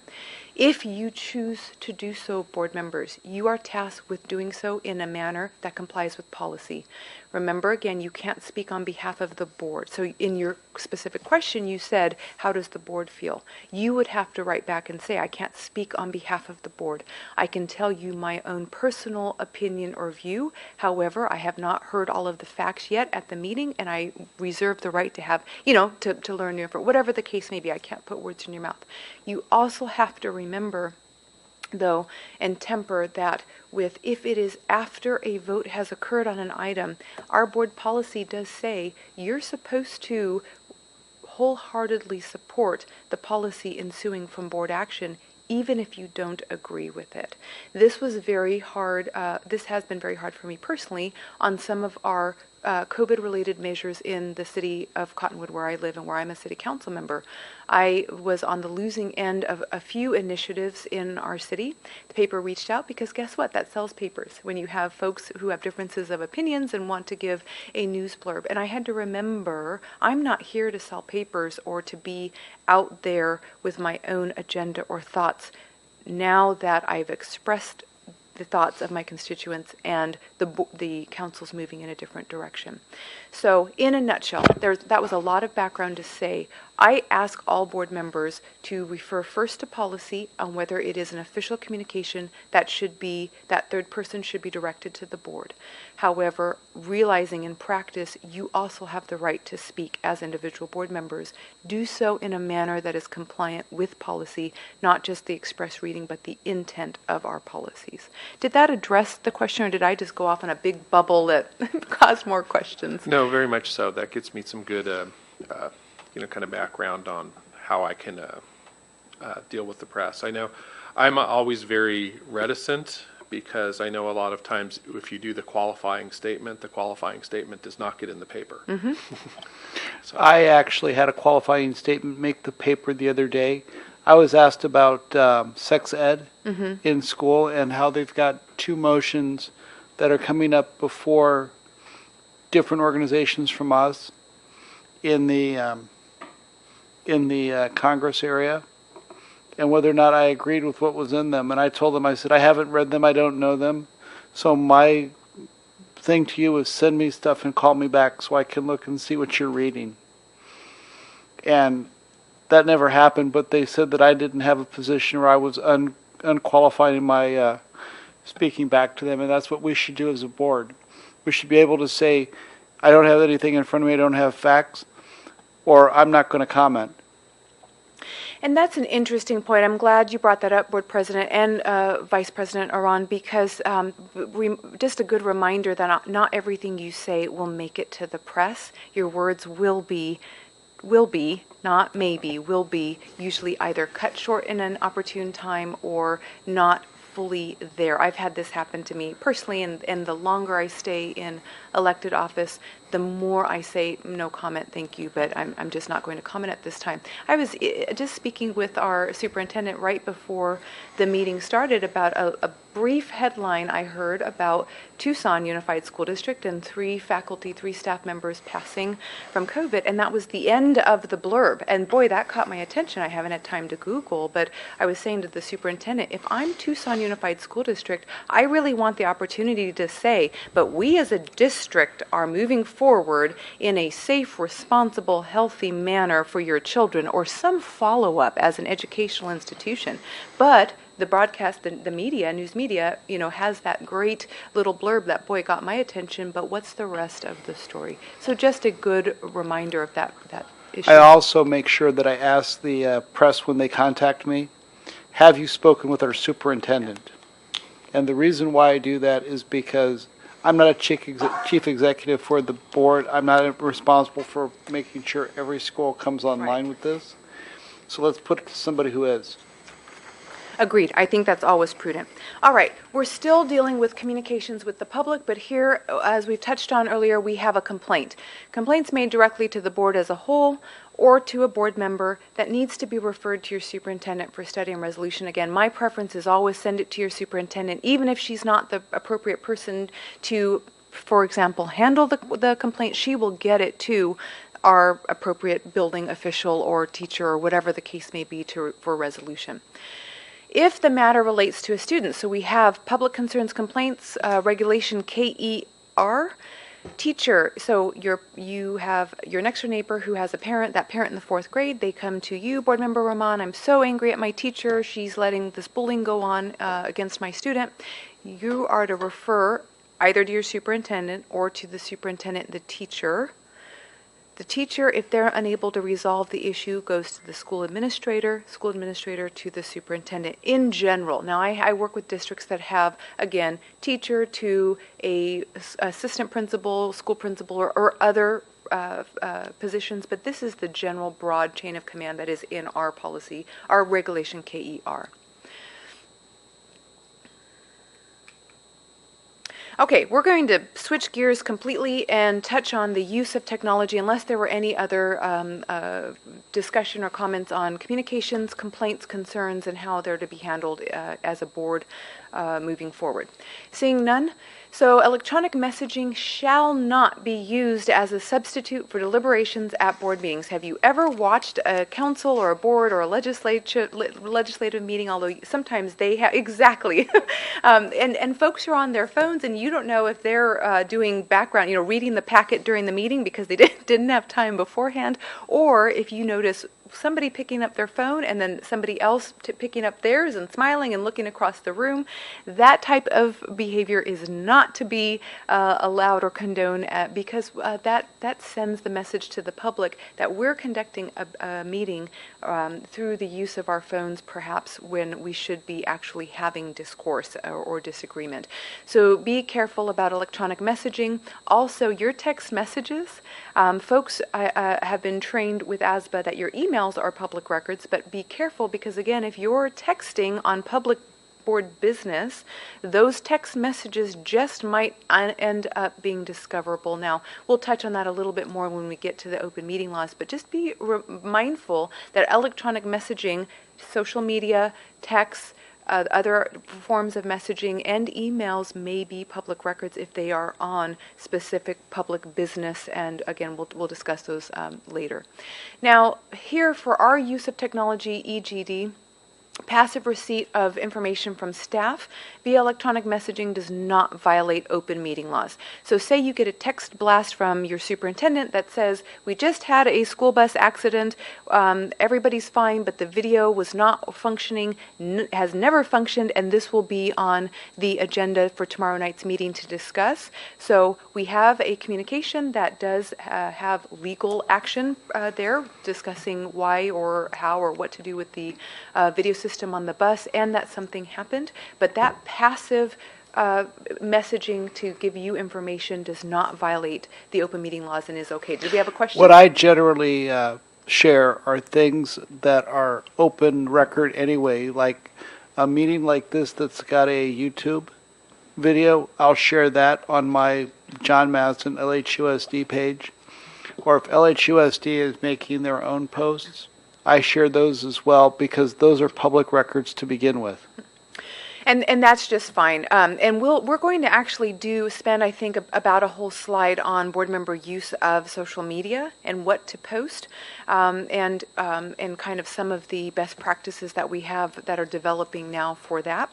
If you choose to do so, board members, you are tasked with doing so in a manner that complies with policy. Remember, again, you can't speak on behalf of the board. So in your specific question, you said, how does the board feel? You would have to write back and say, I can't speak on behalf of the board. I can tell you my own personal opinion or view. However, I have not heard all of the facts yet at the meeting, and I reserve the right to have, to learn new information. Whatever the case may be, I can't put words in your mouth. You also have to remember, though, and temper that with if it is after a vote has occurred on an item, our board policy does say you're supposed to wholeheartedly support the policy ensuing from board action, even if you don't agree with it. This was very hard. This has been very hard for me personally on some of our COVID-related measures in the city of Cottonwood, where I live and where I'm a city council member. I was on the losing end of a few initiatives in our city. The paper reached out because guess what? That sells papers when you have folks who have differences of opinions and want to give a news blurb. And I had to remember, I'm not here to sell papers or to be out there with my own agenda or thoughts. Now that I've expressed the thoughts of my constituents and the council's moving in a different direction. So in a nutshell, that was a lot of background to say. I ask all board members to refer first to policy on whether it is an official communication that third person should be directed to the board. However, realizing in practice, you also have the right to speak as individual board members. Do so in a manner that is compliant with policy, not just the express reading, but the intent of our policies. Did that address the question, or did I just go off on a big bubble that caused more questions? No, very much so. That gives me some good, kind of background on how I can deal with the press. I know I'm always very reticent because I know a lot of times if you do the qualifying statement does not get in the paper. Mm-hmm. So, I actually had a qualifying statement make the paper the other day. I was asked about sex ed in school and how they've got two motions that are coming up before different organizations from us in the Congress area, and whether or not I agreed with what was in them. And I told them, I said, I haven't read them, I don't know them. So my thing to you is send me stuff and call me back so I can look and see what you're reading. And that never happened, but they said that I didn't have a position where I was unqualified in my speaking back to them, and that's what we should do as a board. We should be able to say, I don't have anything in front of me, I don't have facts, or I'm not going to comment. And that's an interesting point. I'm glad you brought that up, Board President and Vice President Aron, because just a good reminder that not everything you say will make it to the press. Your words will be, not maybe, will be usually either cut short in an opportune time or not fully there. I've had this happen to me personally, and the longer I stay in elected office, the more I say, no comment, thank you, but I'm just not going to comment at this time. I was just speaking with our superintendent right before the meeting started about a brief headline I heard about Tucson Unified School District and 3 staff members passing from COVID, and that was the end of the blurb. And boy, that caught my attention. I haven't had time to Google, but I was saying to the superintendent, if I'm Tucson Unified School District, I really want the opportunity to say, but we as a district are moving forward in a safe, responsible, healthy manner for your children, or some follow-up as an educational institution. But the broadcast, the media, news media, has that great little blurb that, boy, got my attention, but what's the rest of the story? So just a good reminder of that issue. I also make sure that I ask the press when they contact me, have you spoken with our superintendent? And the reason why I do that is because I'm not a chief executive for the board. I'm not responsible for making sure every school comes online with this. So let's put it to somebody who is. Agreed. I think that's always prudent. All right. We're still dealing with communications with the public, but here, as we've touched on earlier, we have a complaint. Complaints made directly to the board as a whole or to a board member that needs to be referred to your superintendent for study and resolution. Again, my preference is always send it to your superintendent, even if she's not the appropriate person to, for example, handle the complaint. She will get it to our appropriate building official or teacher or whatever the case may be for resolution. If the matter relates to a student, so we have public concerns complaints, regulation KER, teacher, so you have your next door neighbor who has a parent, that parent in the 4th grade, they come to you, Board Member Rahman, I'm so angry at my teacher, she's letting this bullying go on against my student. You are to refer either to your superintendent or to the superintendent, the teacher. The teacher, if they're unable to resolve the issue, goes to the school administrator to the superintendent in general. Now, I work with districts that have, again, teacher to a assistant principal, school principal, or other positions, but this is the general broad chain of command that is in our policy, our regulation KER. Okay, we're going to switch gears completely and touch on the use of technology, unless there were any other discussion or comments on communications, complaints, concerns, and how they're to be handled as a board moving forward. Seeing none, so electronic messaging shall not be used as a substitute for deliberations at board meetings. Have you ever watched a council or a board or a legislative meeting, although sometimes they have, exactly, and folks are on their phones and you don't know if they're doing background, reading the packet during the meeting because they didn't have time beforehand, or if you notice somebody picking up their phone and then somebody else picking up theirs and smiling and looking across the room. That type of behavior is not to be allowed or condoned because that sends the message to the public that we're conducting a meeting through the use of our phones, perhaps when we should be actually having discourse or disagreement. So be careful about electronic messaging. Also, your text messages. Folks have been trained with ASBA that your emails are public records, but be careful because, again, if you're texting on public board business, those text messages just might end up being discoverable. Now, we'll touch on that a little bit more when we get to the open meeting laws, but just be mindful that electronic messaging, social media, texts, other forms of messaging and emails may be public records if they are on specific public business, and again, we'll discuss those later. Now, here for our use of technology, EGD, passive receipt of information from staff via electronic messaging does not violate open meeting laws. So say you get a text blast from your superintendent that says, we just had a school bus accident, everybody's fine, but the video was not functioning, has never functioned, and this will be on the agenda for tomorrow night's meeting to discuss. So we have a communication that does have legal action there, discussing why or how or what to do with the video system on the bus, and that something happened, but that passive messaging to give you information does not violate the open meeting laws and is okay. Do we have a question? What I generally share are things that are open record anyway, like a meeting like this that's got a YouTube video. I'll share that on my John Madison LHUSD page, or if LHUSD is making their own posts, I share those as well because those are public records to begin with. And that's just fine. And we're going to actually spend, I think, about a whole slide on board member use of social media and what to post, and kind of some of the best practices that we have that are developing now for that.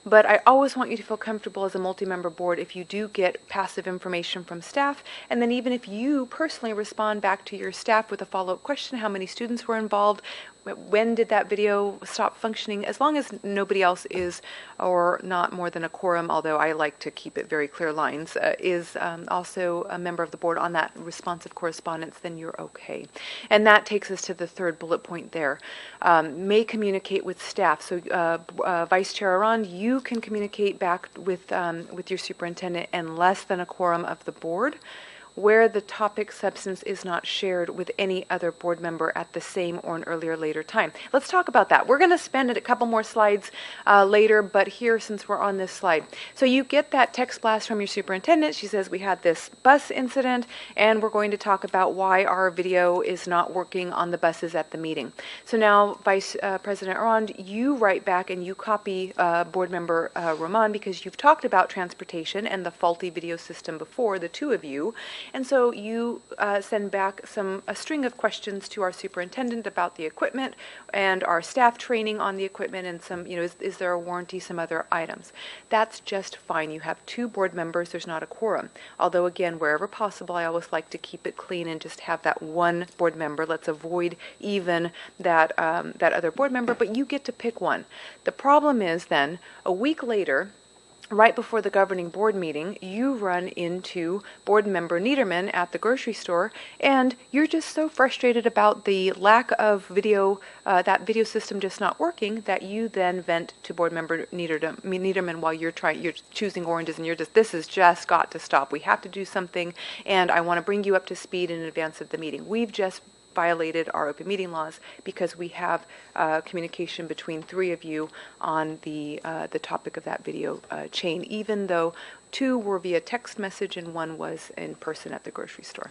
But I always want you to feel comfortable as a multi-member board if you do get passive information from staff, and then even if you personally respond back to your staff with a follow-up question, how many students were involved, when did that video stop functioning, as long as nobody else is, or not more than a quorum, although I like to keep it very clear lines, is also a member of the board on that responsive correspondence, then you're okay. And that takes us to the third bullet point there. May communicate with staff. So Vice Chair Arand, you can communicate back with your superintendent and less than a quorum of the board, where the topic substance is not shared with any other board member at the same or an earlier later time. Let's talk about that. We're going to spend a couple more slides later, but here, since we're on this slide. So you get that text blast from your superintendent. She says, we had this bus incident, and we're going to talk about why our video is not working on the buses at the meeting. So now, Vice President Arand, you write back and you copy board member Roman, because you've talked about transportation and the faulty video system before, the two of you. And so you send back a string of questions to our superintendent about the equipment and our staff training on the equipment, and some, is there a warranty, some other items. That's just fine. You have two board members. There's not a quorum. Although, again, wherever possible, I always like to keep it clean and just have that one board member. Let's avoid even that other board member, but you get to pick one. The problem is then, a week later, right before the governing board meeting, you run into board member Niederman at the grocery store, and you're just so frustrated about the lack of video, that video system just not working, that you then vent to board member Niederman while you're choosing oranges, and this has just got to stop. We have to do something, and I want to bring you up to speed in advance of the meeting. We've just violated our open meeting laws because we have communication between three of you on the topic of that video chain, even though two were via text message and one was in person at the grocery store.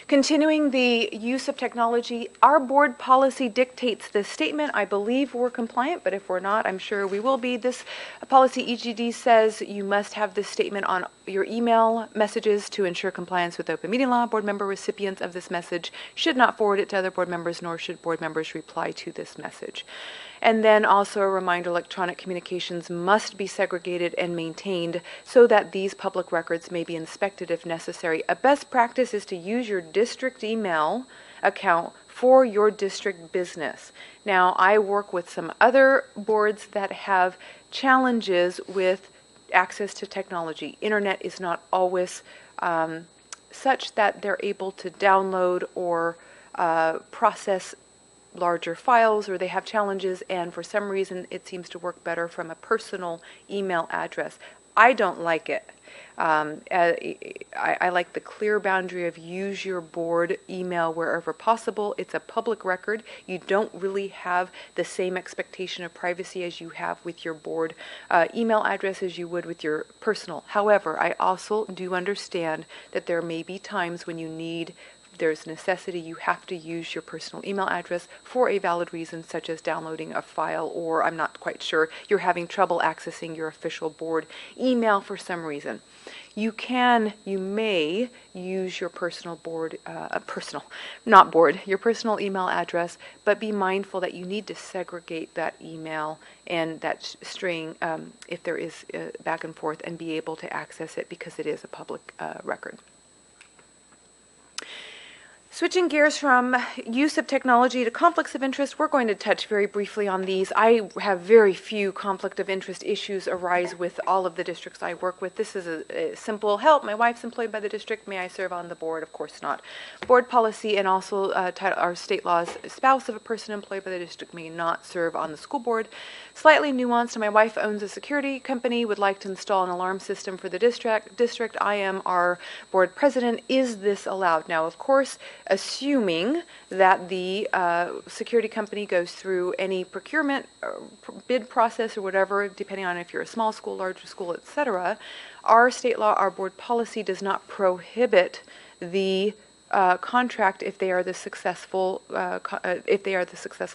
Continuing the use of technology, our board policy dictates this statement. I believe we're compliant, but if we're not, I'm sure we will be. This policy EGD says you must have this statement on your email messages to ensure compliance with open meeting law. Board member recipients of this message should not forward it to other board members, nor should board members reply to this message. And then also a reminder, electronic communications must be segregated and maintained so that these public records may be inspected if necessary. A best practice is to use your district email account for your district business. Now, I work with some other boards that have challenges with access to technology. Internet is not always such that they're able to download or process larger files, or they have challenges, and for some reason it seems to work better from a personal email address. I don't like it. I like the clear boundary of use your board email wherever possible. It's a public record. You don't really have the same expectation of privacy as you have with your board email address as you would with your personal. However, I also do understand that there may be times when there's necessity, you have to use your personal email address for a valid reason, such as downloading a file, or I'm not quite sure, you're having trouble accessing your official board email for some reason. You may use your personal your personal email address, but be mindful that you need to segregate that email and that string if there is back and forth, and be able to access it because it is a public record. Switching gears from use of technology to conflicts of interest, we're going to touch very briefly on these. I have very few conflict of interest issues arise with all of the districts I work with. This is a simple help. My wife's employed by the district. May I serve on the board? Of course not. Board policy and also our state laws, spouse of a person employed by the district may not serve on the school board. Slightly nuanced, my wife owns a security company, would like to install an alarm system for the district. I am our board president. Is this allowed? Now, of course, assuming that the security company goes through any procurement bid process or whatever, depending on if you're a small school, larger school, etc., our state law, our board policy does not prohibit the contract if they are the successful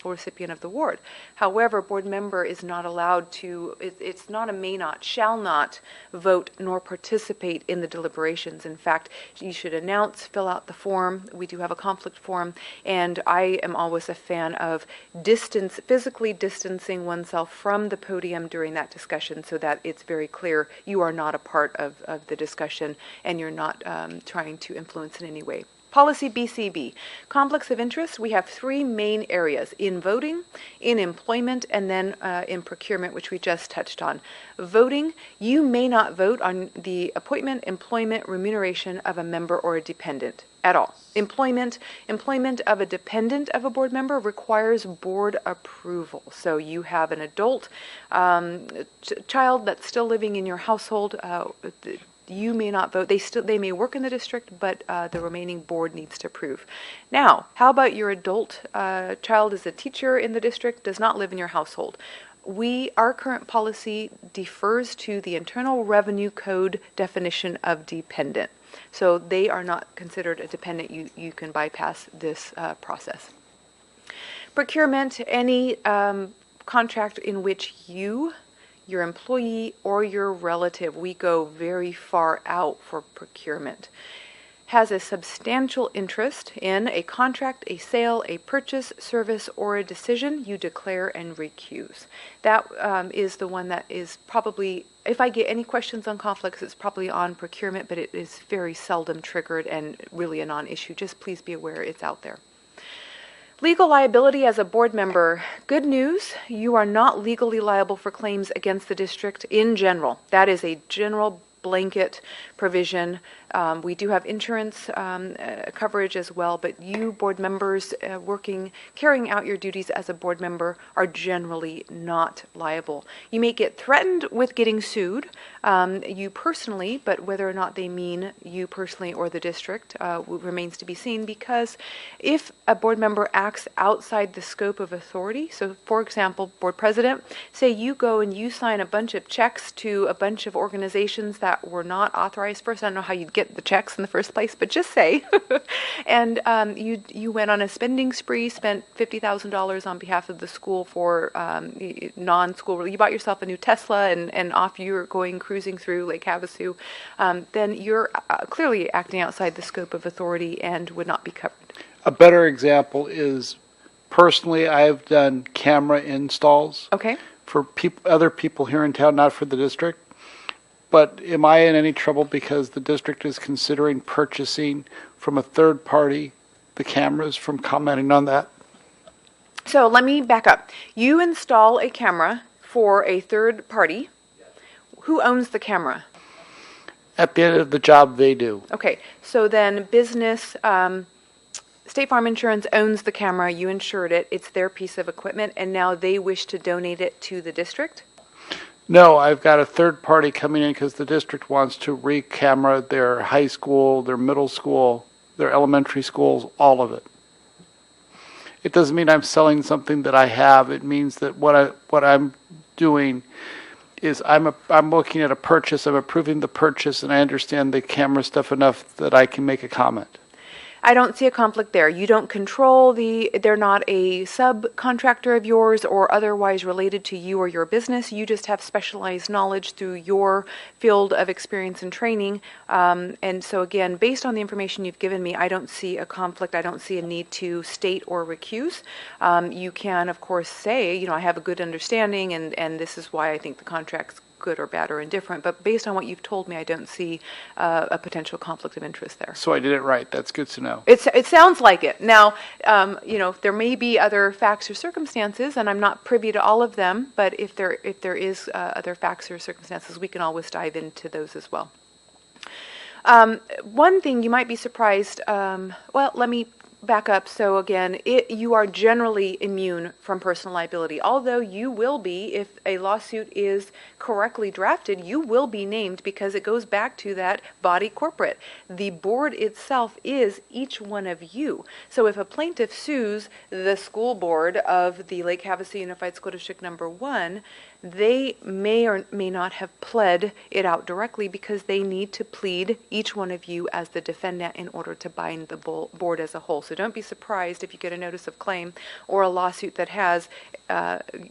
recipient of the award. However, board member is not allowed to. It's not a may not, shall not vote nor participate in the deliberations. In fact, you should announce, fill out the form. We do have a conflict form, and I am always a fan of physically distancing oneself from the podium during that discussion, so that it's very clear you are not a part of the discussion and you're not trying to influence in any way. Policy BCB, conflicts of interest. We have three main areas: in voting, in employment, and then in procurement, which we just touched on. Voting, you may not vote on the appointment, employment, remuneration of a member or a dependent at all. Employment of a dependent of a board member requires board approval. So you have an adult child that's still living in your household. You may not vote. They may work in the district, but the remaining board needs to approve. Now, how about your adult child is a teacher in the district, does not live in your household? Our current policy defers to the Internal Revenue Code definition of dependent. So they are not considered a dependent. You can bypass this process. Procurement, any contract in which your employee, or your relative, we go very far out for procurement, has a substantial interest in a contract, a sale, a purchase, service, or a decision, you declare and recuse. That is the one that is probably, if I get any questions on conflicts, it's probably on procurement, but it is very seldom triggered and really a non-issue. Just please be aware it's out there. Legal liability as a board member. Good news, you are not legally liable for claims against the district in general. That is a general blanket provision. We do have insurance coverage as well, but you board members carrying out your duties as a board member are generally not liable. You may get threatened with getting sued, you personally, but whether or not they mean you personally or the district remains to be seen, because if a board member acts outside the scope of authority, so for example, board president, say you go and you sign a bunch of checks to a bunch of organizations that were not authorized. First, I don't know how you'd get the checks in the first place, but just say, and you went on a spending spree, spent $50,000 on behalf of the school for non-school. You bought yourself a new Tesla, and off you're going cruising through Lake Havasu. Then you're clearly acting outside the scope of authority and would not be covered. A better example is, personally, I've done camera installs Okay. for other people here in town, not for the district. But am I in any trouble because the district is considering purchasing from a third party the cameras, from commenting on that? So let me back up. You install a camera for a third party. Who owns the camera? At the end of the job, they do. Okay, so then business, State Farm Insurance owns the camera, you insured it, it's their piece of equipment, and now they wish to donate it to the district? No, I've got a third party coming in because the district wants to re-camera their high school, their middle school, their elementary schools, all of it. It doesn't mean I'm selling something that I have. It means that what I'm doing is I'm looking at a purchase, I'm approving the purchase, and I understand the camera stuff enough that I can make a comment. I don't see a conflict there. You don't control they're not a subcontractor of yours or otherwise related to you or your business. You just have specialized knowledge through your field of experience and training. And so again, based on the information you've given me, I don't see a conflict. I don't see a need to state or recuse. You can, of course, say, I have a good understanding and this is why I think the contract's good or bad or indifferent, but based on what you've told me, I don't see a potential conflict of interest there. So I did it right. That's good to know. It sounds like it. Now, there may be other facts or circumstances, and I'm not privy to all of them, but if there is other facts or circumstances, we can always dive into those as well. One thing you might be surprised, let me back up. So again, you are generally immune from personal liability, although you will be, if a lawsuit is correctly drafted, you will be named because it goes back to that body corporate. The board itself is each one of you. So if a plaintiff sues the school board of the Lake Havasu Unified School District number 1, they may or may not have pled it out directly because they need to plead each one of you as the defendant in order to bind the board as a whole. So don't be surprised if you get a notice of claim or a lawsuit that has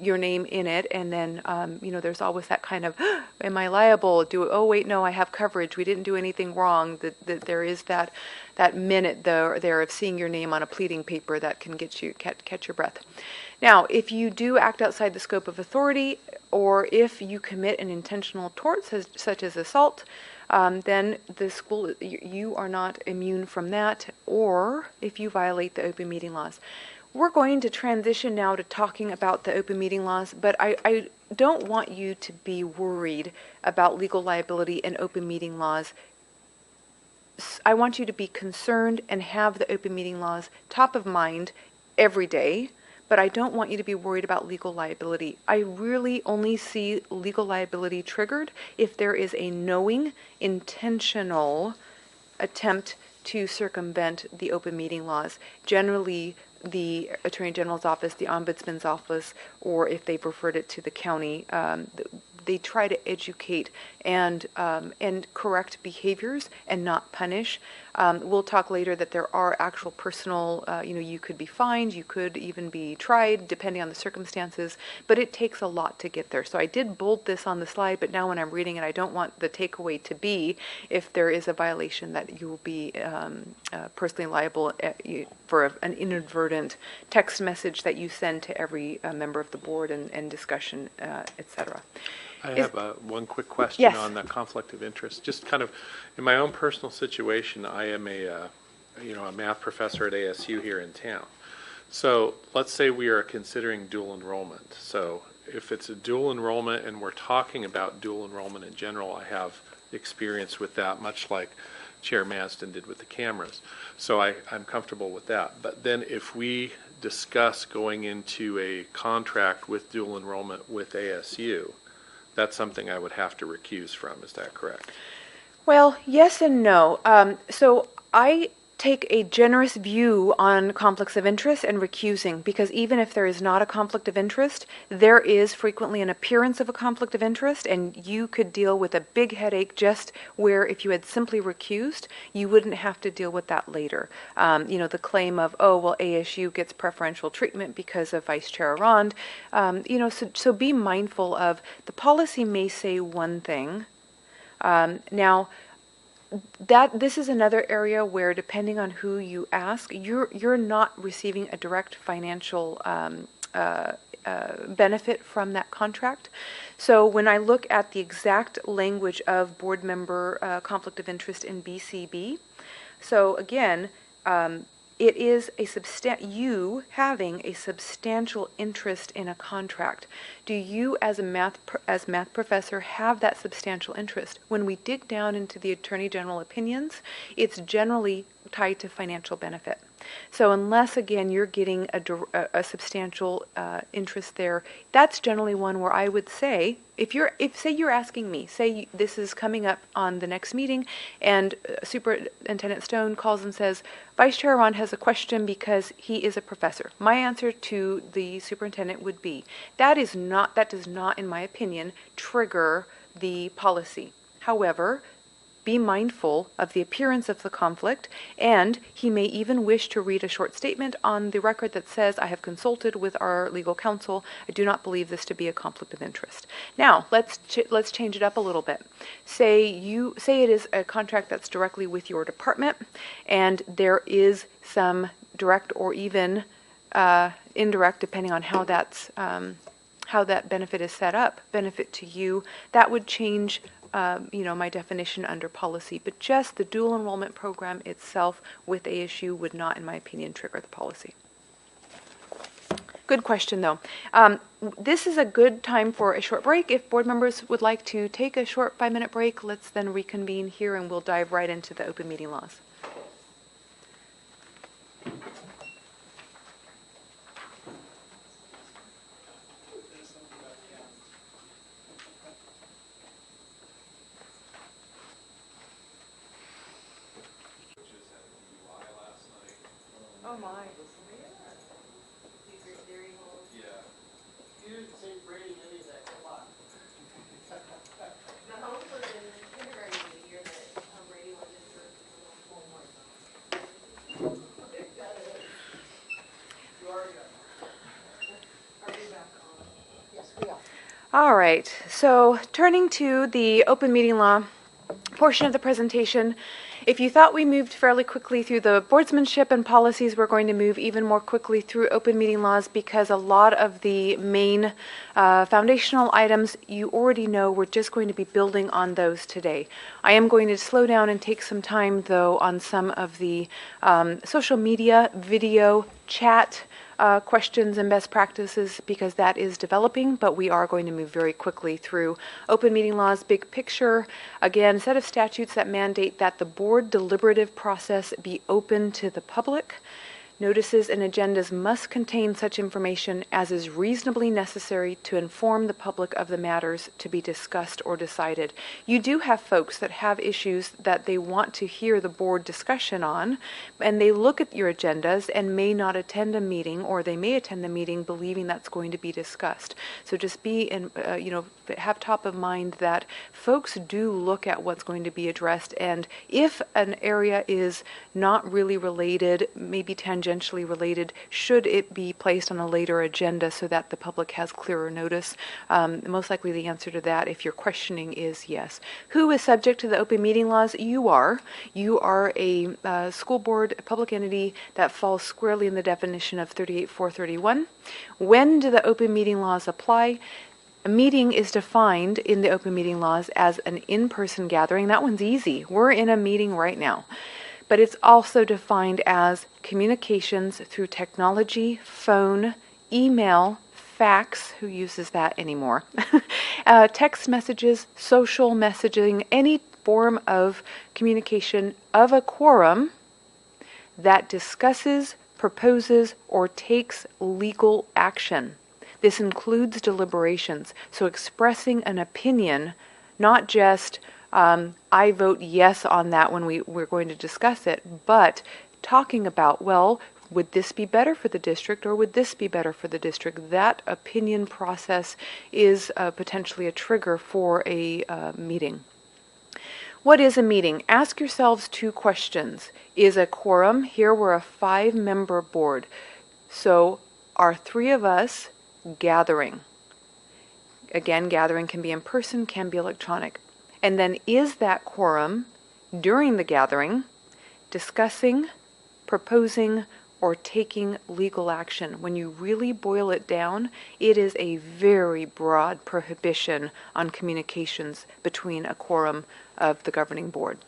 your name in it, and then there's always that kind of, am I liable? Oh wait, no, I have coverage. We didn't do anything wrong. That there is that minute there of seeing your name on a pleading paper that can get you catch your breath. Now, if you do act outside the scope of authority, or if you commit an intentional tort such as assault, then the school, you are not immune from that, or if you violate the open meeting laws. We're going to transition now to talking about the open meeting laws, but I don't want you to be worried about legal liability and open meeting laws. I want you to be concerned and have the open meeting laws top of mind every day, but I don't want you to be worried about legal liability. I really only see legal liability triggered if there is a knowing, intentional attempt to circumvent the open meeting laws. Generally, the Attorney General's office, the Ombudsman's office, or if they've referred it to the county, they try to educate and correct behaviors and not punish. We'll talk later that there are actual personal, you could be fined, you could even be tried, depending on the circumstances, but it takes a lot to get there. So I did bold this on the slide, but now when I'm reading it, I don't want the takeaway to be if there is a violation that you will be personally liable for an inadvertent text message that you send to every member of the board and discussion, et cetera. I have one quick question Yes. on the conflict of interest. Just kind of, in my own personal situation, I am a math professor at ASU here in town. So let's say we are considering dual enrollment. So if it's a dual enrollment and we're talking about dual enrollment in general, I have experience with that, much like Chair Manston did with the cameras. So I'm comfortable with that. But then if we discuss going into a contract with dual enrollment with ASU, that's something I would have to recuse from. Is that correct? Well, yes and no. So I take a generous view on conflicts of interest and recusing, because even if there is not a conflict of interest, there is frequently an appearance of a conflict of interest, and you could deal with a big headache just where if you had simply recused, you wouldn't have to deal with that later. The claim of, oh, well, ASU gets preferential treatment because of Vice Chair Arand. So be mindful of the policy may say one thing. Now, this is another area where, depending on who you ask, you're not receiving a direct financial benefit from that contract. So when I look at the exact language of board member conflict of interest in BCB, so again, it is you having a substantial interest in a contract. Do you, as a math professor, have that substantial interest? When we dig down into the Attorney General opinions, it's generally tied to financial benefit. So unless, again, you're getting a substantial interest there, that's generally one where I would say, say you're asking me, say this is coming up on the next meeting, and Superintendent Stone calls and says, Vice Chair Ron has a question because he is a professor. My answer to the superintendent would be, that does not, in my opinion, trigger the policy. However, be mindful of the appearance of the conflict, and he may even wish to read a short statement on the record that says, I have consulted with our legal counsel. I do not believe this to be a conflict of interest. Now, let's change it up a little bit. Say it is a contract that's directly with your department, and there is some direct or even indirect, depending on how that benefit is set up, benefit to you. That would change my definition under policy, but just the dual enrollment program itself with ASU would not, in my opinion, trigger the policy. Good question, though. This is a good time for a short break. If board members would like to take a short 5-minute break, let's then reconvene here and we'll dive right into the open meeting laws. Oh my. Yeah. You didn't say Brady any of that, come on. The hope was in kindergarten the year that Brady went to church. You already got Are we back on? Yes, we are. All right, so turning to the open meeting law portion of the presentation, If you thought we moved fairly quickly through the boardsmanship and policies, we're going to move even more quickly through open meeting laws because a lot of the main foundational items you already know. We're just going to be building on those today. I am going to slow down and take some time, though, on some of the social media, video, chat, questions and best practices because that is developing, but we are going to move very quickly through open meeting laws, big picture. Again, set of statutes that mandate that the board deliberative process be open to the public. Notices and agendas must contain such information as is reasonably necessary to inform the public of the matters to be discussed or decided. You do have folks that have issues that they want to hear the board discussion on, and they look at your agendas and may not attend a meeting, or they may attend the meeting believing that's going to be discussed. So just be in, have top of mind that folks do look at what's going to be addressed, and if an area is not really related, maybe tangentially related, should it be placed on a later agenda so that the public has clearer notice? Most likely the answer to that, if your questioning, is yes. Who is subject to the open meeting laws? You are. You are a school board, a public entity that falls squarely in the definition of 38.431. When do the open meeting laws apply? A meeting is defined in the open meeting laws as an in-person gathering. That one's easy. We're in a meeting right now. But it's also defined as communications through technology, phone, email, fax, who uses that anymore, text messages, social messaging, any form of communication of a quorum that discusses, proposes, or takes legal action. This includes deliberations, so expressing an opinion, not just I vote yes on that when we're going to discuss it, but talking about, well, would this be better for the district or would this be better for the district? That opinion process is potentially a trigger for a meeting. What is a meeting? Ask yourselves two questions. Is a quorum, here we're a 5-member board, so are 3 of us gathering? Again, gathering can be in person, can be electronic. And then is that quorum during the gathering discussing, proposing, or taking legal action? When you really boil it down, it is a very broad prohibition on communications between a quorum of the governing board.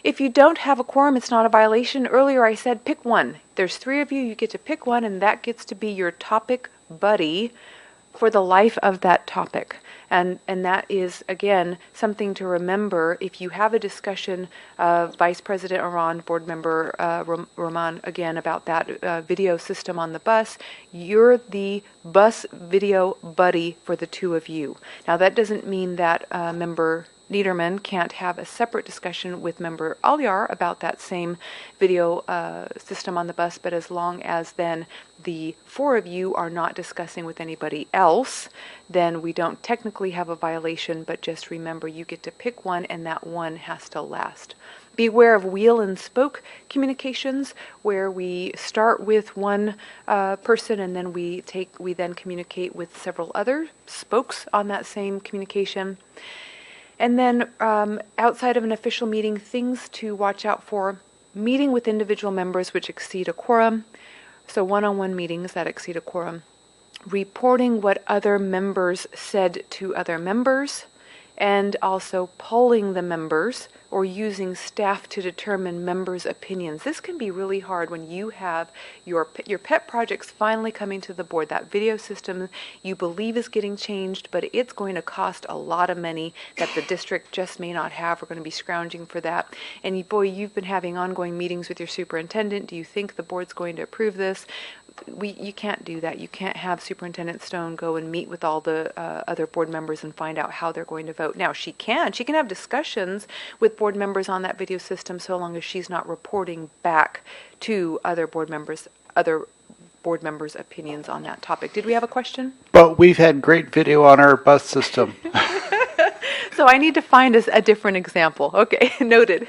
If you don't have a quorum, it's not a violation. Earlier I said pick one. There's 3 of you, you get to pick one, and that gets to be your topic buddy for the life of that topic. And that is, again, something to remember if you have a discussion, Vice President Aron, Board Member Roman, again, about that video system on the bus. You're the bus video buddy for the 2 of you. Now, that doesn't mean that Member Niederman can't have a separate discussion with Member Alyar about that same video system on the bus, but as long as then the 4 of you are not discussing with anybody else, then we don't technically have a violation, but just remember you get to pick one and that one has to last. Beware of wheel and spoke communications, where we start with one person and then we then communicate with several other spokes on that same communication. And then outside of an official meeting, things to watch out for: meeting with individual members which exceed a quorum, so one-on-one meetings that exceed a quorum, reporting what other members said to other members, and also polling the members or using staff to determine members' opinions. This can be really hard when you have your pet projects finally coming to the board. That video system you believe is getting changed, but it's going to cost a lot of money that the district just may not have. We're going to be scrounging for that. And boy, you've been having ongoing meetings with your superintendent. Do you think the board's going to approve this? You can't do that. You can't have Superintendent Stone go and meet with all the other board members and find out how they're going to vote. Now, she can have discussions with board members on that video system so long as she's not reporting back to other board members' opinions on that topic. Did we have a question? But we've had great video on our bus system. So I need to find a different example. Okay, noted.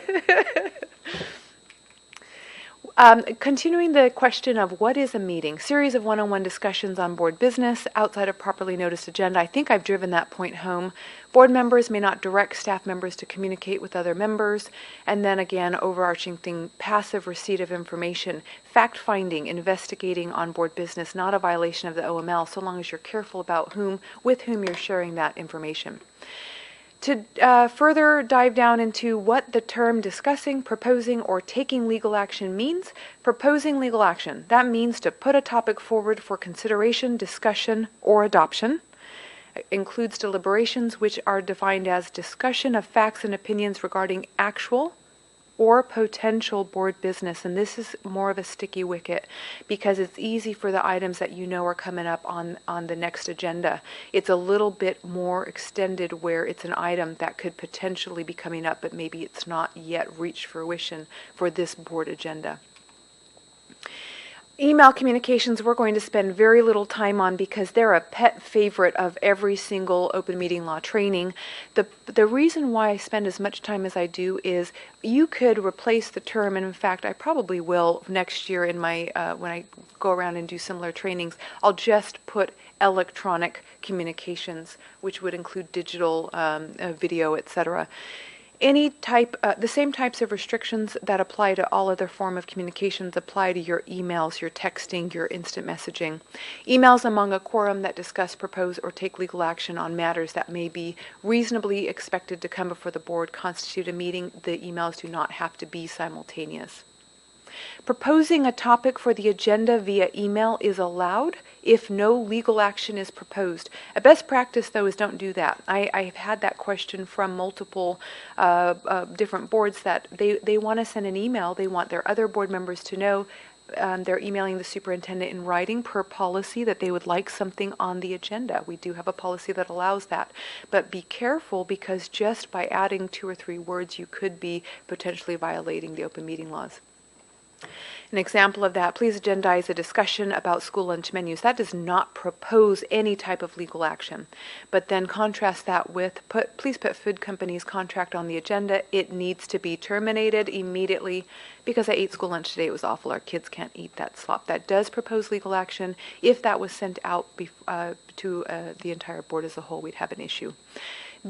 Continuing the question of what is a meeting, series of one-on-one discussions on board business outside of properly noticed agenda. I think I've driven that point home. Board members may not direct staff members to communicate with other members. And then again, overarching thing, passive receipt of information, fact-finding, investigating on board business, not a violation of the OML, so long as you're careful about with whom you're sharing that information. To further dive down into what the term discussing, proposing, or taking legal action means, proposing legal action, that means to put a topic forward for consideration, discussion, or adoption. It includes deliberations, which are defined as discussion of facts and opinions regarding actual or potential board business. And this is more of a sticky wicket because it's easy for the items that you know are coming up on the next agenda. It's a little bit more extended where it's an item that could potentially be coming up, but maybe it's not yet reached fruition for this board agenda. Email communications we're going to spend very little time on because they're a pet favorite of every single open meeting law training. The reason why I spend as much time as I do is you could replace the term, and in fact I probably will next year in my when I go around and do similar trainings, I'll just put electronic communications, which would include digital, video, etc. Any type, the same types of restrictions that apply to all other form of communications apply to your emails, your texting, your instant messaging. Emails among a quorum that discuss, propose, or take legal action on matters that may be reasonably expected to come before the board constitute a meeting. The emails do not have to be simultaneous. Proposing a topic for the agenda via email is allowed if no legal action is proposed. A best practice, though, is don't do that. I've had that question from multiple different boards that they want to send an email. They want their other board members to know they're emailing the superintendent in writing per policy that they would like something on the agenda. We do have a policy that allows that. But be careful because just by adding 2 or 3 words, you could be potentially violating the open meeting laws. An example of that, please agendize a discussion about school lunch menus. That does not propose any type of legal action. But then contrast that with, please put food company's contract on the agenda. It needs to be terminated immediately because I ate school lunch today. It was awful. Our kids can't eat that slop. That does propose legal action. If that was sent out to the entire board as a whole, we'd have an issue.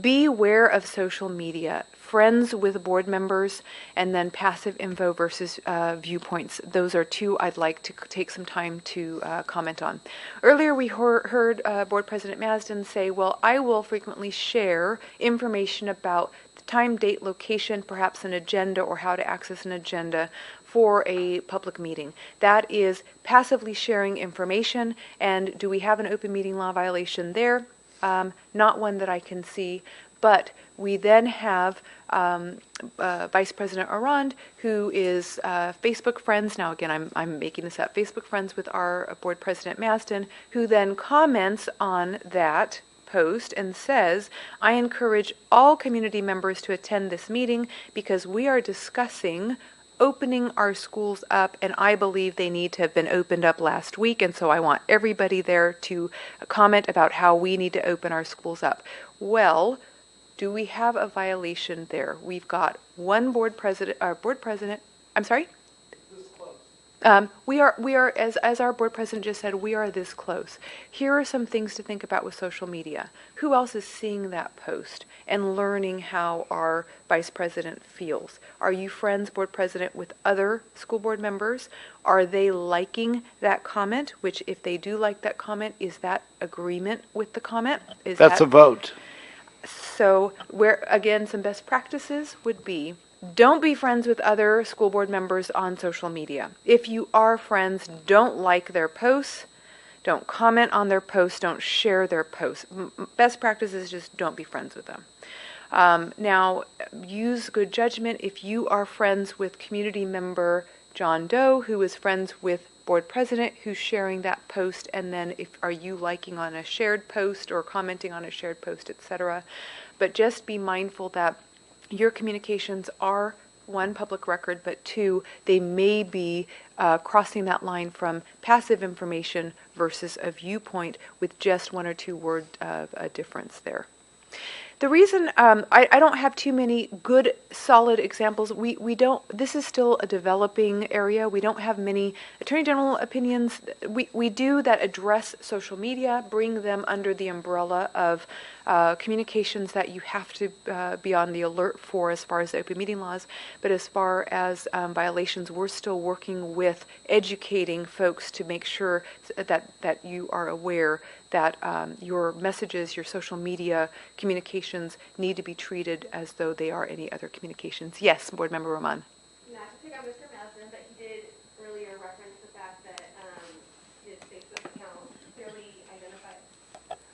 Beware of social media, friends with board members, and then passive info versus viewpoints. Those are 2 I'd like to take some time to comment on. Earlier we heard Board President Masden say, well, I will frequently share information about the time, date, location, perhaps an agenda or how to access an agenda for a public meeting. That is passively sharing information. And do we have an open meeting law violation there? Not one that I can see, but we then have Vice President Arand, who is Facebook friends. Now, again, I'm making this up. Facebook friends with our Board President Masden, who then comments on that post and says, I encourage all community members to attend this meeting because we are discussing opening our schools up, and I believe they need to have been opened up last week, and so I want everybody there to comment about how we need to open our schools up. Well, do we have a violation there? We've got one board president, I'm sorry? We are, as our board president just said, we are this close. Here are some things to think about with social media. Who else is seeing that post and learning how our vice president feels? Are you friends, board president, with other school board members? Are they liking that comment? Which, if they do like that comment, is that agreement with the comment? That's a vote. So, where again, some best practices would be, don't be friends with other school board members on social media. If you are friends, don't like their posts, don't comment on their posts, don't share their posts. Best practice is just don't be friends with them. Now, use good judgment. If you are friends with community member John Doe, who is friends with board president who's sharing that post, and then are you liking on a shared post or commenting on a shared post, etc. But just be mindful that your communications are, 1, public record, but 2, they may be crossing that line from passive information versus a viewpoint with just 1 or 2 word difference there. The reason I don't have too many good, solid examples, we don't, this is still a developing area. We don't have many Attorney General opinions. We do that address social media, bring them under the umbrella of communications that you have to be on the alert for as far as the open meeting laws. But as far as violations, we're still working with educating folks to make sure that you are aware that your messages, your social media communications need to be treated as though they are any other communications. Yes, Board Member Roman. Not to pick on Mr. Masden, but he did earlier reference the fact that his Facebook account clearly identified.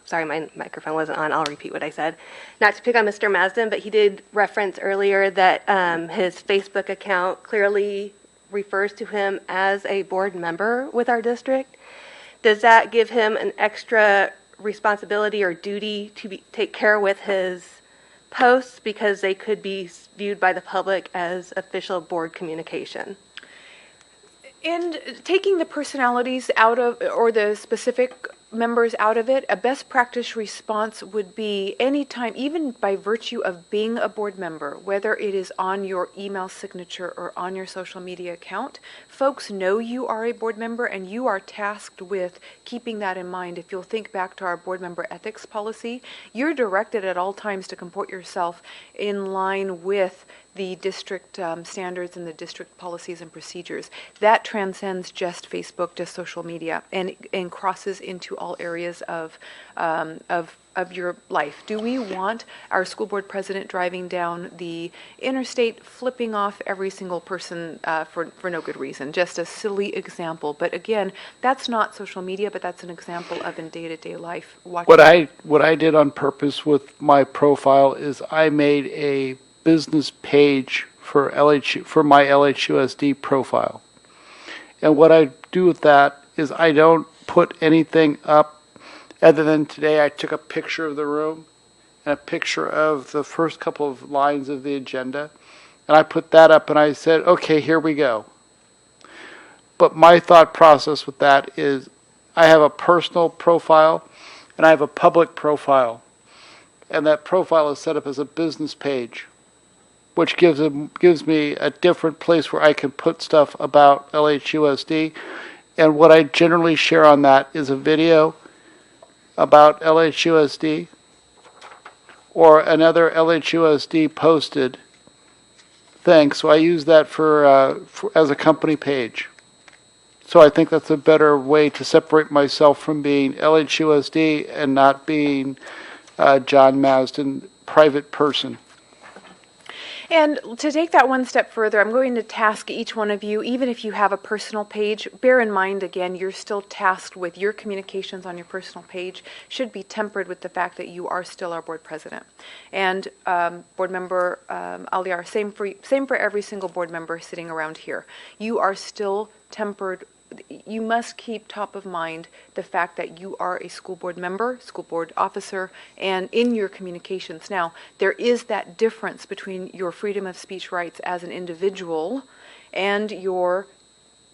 Sorry, my microphone wasn't on. I'll repeat what I said. Not to pick on Mr. Masden, but he did reference earlier that his Facebook account clearly refers to him as a board member with our district. Does that give him an extra responsibility or duty to take care with his posts because they could be viewed by the public as official board communication? And taking the personalities out of, or the specific members out of it, a best practice response would be anytime, even by virtue of being a board member, whether it is on your email signature or on your social media account, folks know you are a board member and you are tasked with keeping that in mind. If you'll think back to our board member ethics policy, you're directed at all times to comport yourself in line with the district standards and the district policies and procedures. That transcends just Facebook, just social media, and crosses into all areas of your life. Do we want our school board president driving down the interstate, flipping off every single person for no good reason? Just a silly example. But again, that's not social media, but that's an example of in day-to-day life. What I did on purpose with my profile is I made a business page for my LHUSD profile. And what I do with that is I don't put anything up other than today I took a picture of the room and a picture of the first couple of lines of the agenda. And I put that up and I said, okay, here we go. But my thought process with that is I have a personal profile and I have a public profile. And that profile is set up as a business page, which gives me a different place where I can put stuff about LHUSD. And what I generally share on that is a video about LHUSD or another LHUSD posted thing. So I use that for as a company page. So I think that's a better way to separate myself from being LHUSD and not being John Masden, private person. And to take that one step further, I'm going to task each one of you, even if you have a personal page, bear in mind, again, you're still tasked with your communications on your personal page should be tempered with the fact that you are still our board president. And Board Member Aliar, same for every single board member sitting around here. You are still tempered. You must keep top of mind the fact that you are a school board member, school board officer, and in your communications. Now, there is that difference between your freedom of speech rights as an individual and your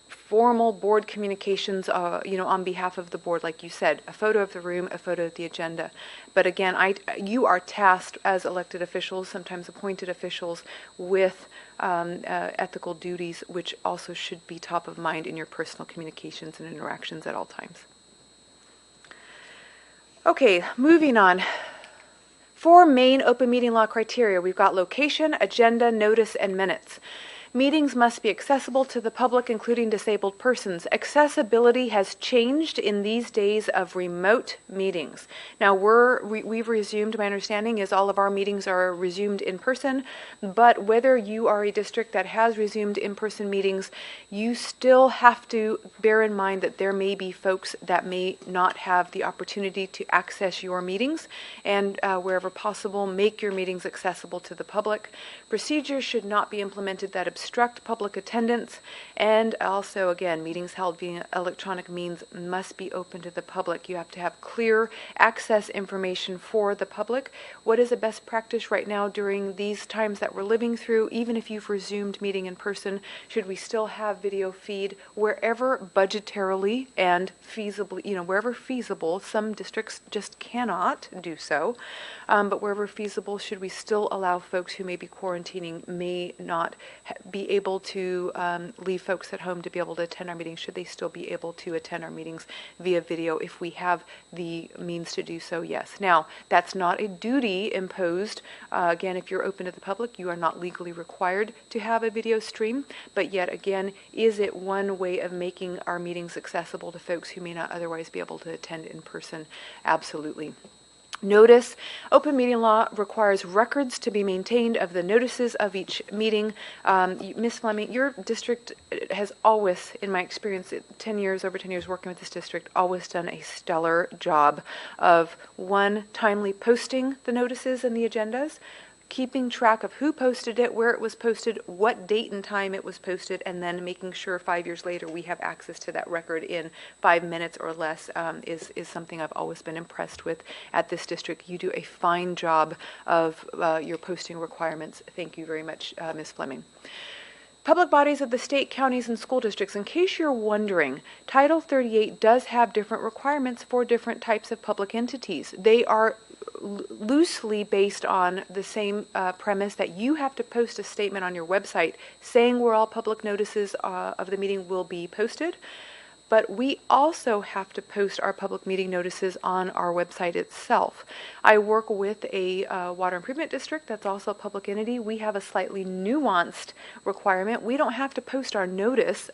formal board communications, on behalf of the board, like you said, a photo of the room, a photo of the agenda. But again, you are tasked as elected officials, sometimes appointed officials, with ethical duties, which also should be top of mind in your personal communications and interactions at all times. Okay, moving on. 4 main open meeting law criteria. We've got location, agenda, notice, and minutes. Meetings must be accessible to the public, including disabled persons. Accessibility has changed in these days of remote meetings. Now, we've resumed, my understanding is all of our meetings are resumed in person, but whether you are a district that has resumed in-person meetings, you still have to bear in mind that there may be folks that may not have the opportunity to access your meetings, and wherever possible, make your meetings accessible to the public. Procedures should not be implemented that obstruct obstruct public attendance, and also, again, meetings held via electronic means must be open to the public. You have to have clear access information for the public. What is a best practice right now during these times that we're living through? Even if you've resumed meeting in person, should we still have video feed wherever budgetarily and feasibly, wherever feasible? Some districts just cannot do so, but wherever feasible, should we still allow folks who may be quarantining, may not be able to leave folks at home to be able to attend our meetings? Should they still be able to attend our meetings via video if we have the means to do so? Yes. Now, that's not a duty imposed. Again, if you're open to the public, you are not legally required to have a video stream, but yet again, is it one way of making our meetings accessible to folks who may not otherwise be able to attend in person? Absolutely. Notice. Open meeting law requires records to be maintained of the notices of each meeting. Ms. Fleming, your district has always, in my experience, over 10 years working with this district, always done a stellar job of, one, timely posting the notices and the agendas, keeping track of who posted it, where it was posted, what date and time it was posted, and then making sure 5 years later we have access to that record in 5 minutes or less is something I've always been impressed with at this district. You do a fine job of your posting requirements. Thank you very much, Ms. Fleming. Public bodies of the state, counties, and school districts. In case you're wondering, Title 38 does have different requirements for different types of public entities. They are loosely based on the same premise that you have to post a statement on your website saying where all public notices of the meeting will be posted. But we also have to post our public meeting notices on our website itself. I work with a water improvement district that's also a public entity. We have a slightly nuanced requirement. We don't have to post our notice,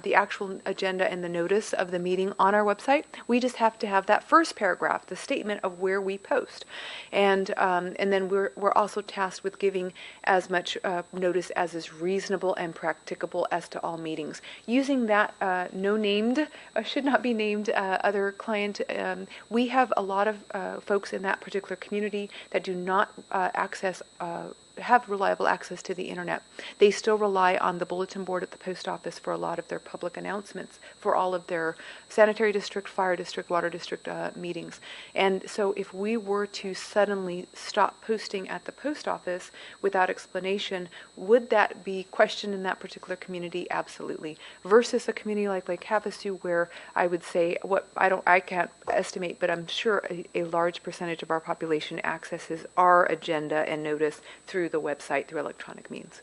the actual agenda and the notice of the meeting on our website. We just have to have that first paragraph, the statement of where we post. And then we're also tasked with giving as much notice as is reasonable and practicable as to all meetings. Using that no-named, should not be named, other client, we have a lot of folks in that particular community that do not have reliable access to the internet. They still rely on the bulletin board at the post office for a lot of their public announcements, for all of their sanitary district, fire district, water district meetings. And so if we were to suddenly stop posting at the post office without explanation, would that be questioned in that particular community? Absolutely. Versus a community like Lake Havasu, where I would say, I can't estimate, but I'm sure a large percentage of our population accesses our agenda and notice through the website, through electronic means.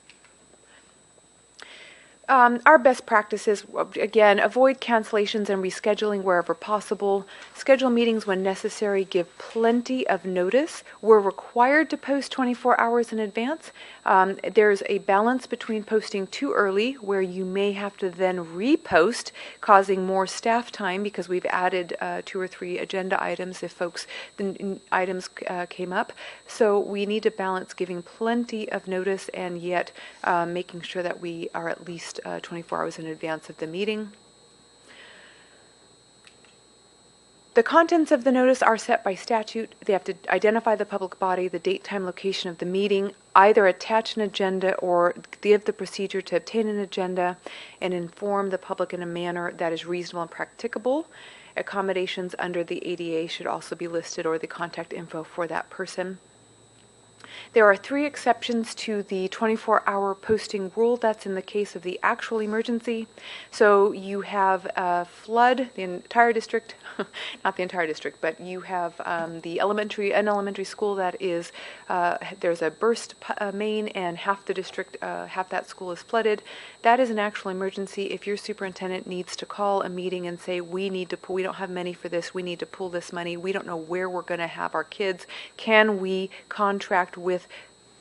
Our best practices, again, avoid cancellations and rescheduling wherever possible. Schedule meetings when necessary. Give plenty of notice. We're required to post 24 hours in advance. There's a balance between posting too early, where you may have to then repost, causing more staff time because we've added 2 or 3 agenda items if the items came up. So we need to balance giving plenty of notice and yet making sure that we are at least 24 hours in advance of the meeting. The contents of the notice are set by statute. They have to identify the public body, the date, time, location of the meeting, either attach an agenda or give the procedure to obtain an agenda, and inform the public in a manner that is reasonable and practicable. Accommodations under the ADA should also be listed, or the contact info for that person. There are 3 exceptions to the 24-hour posting rule. That's in the case of the actual emergency. So you have a flood, the entire district, not the entire district, but you have an elementary school that is, there's a burst main and half the district, half that school is flooded. That is an actual emergency. If your superintendent needs to call a meeting and say, we don't have money for this, we need to pull this money, we don't know where we're going to have our kids, can we contract with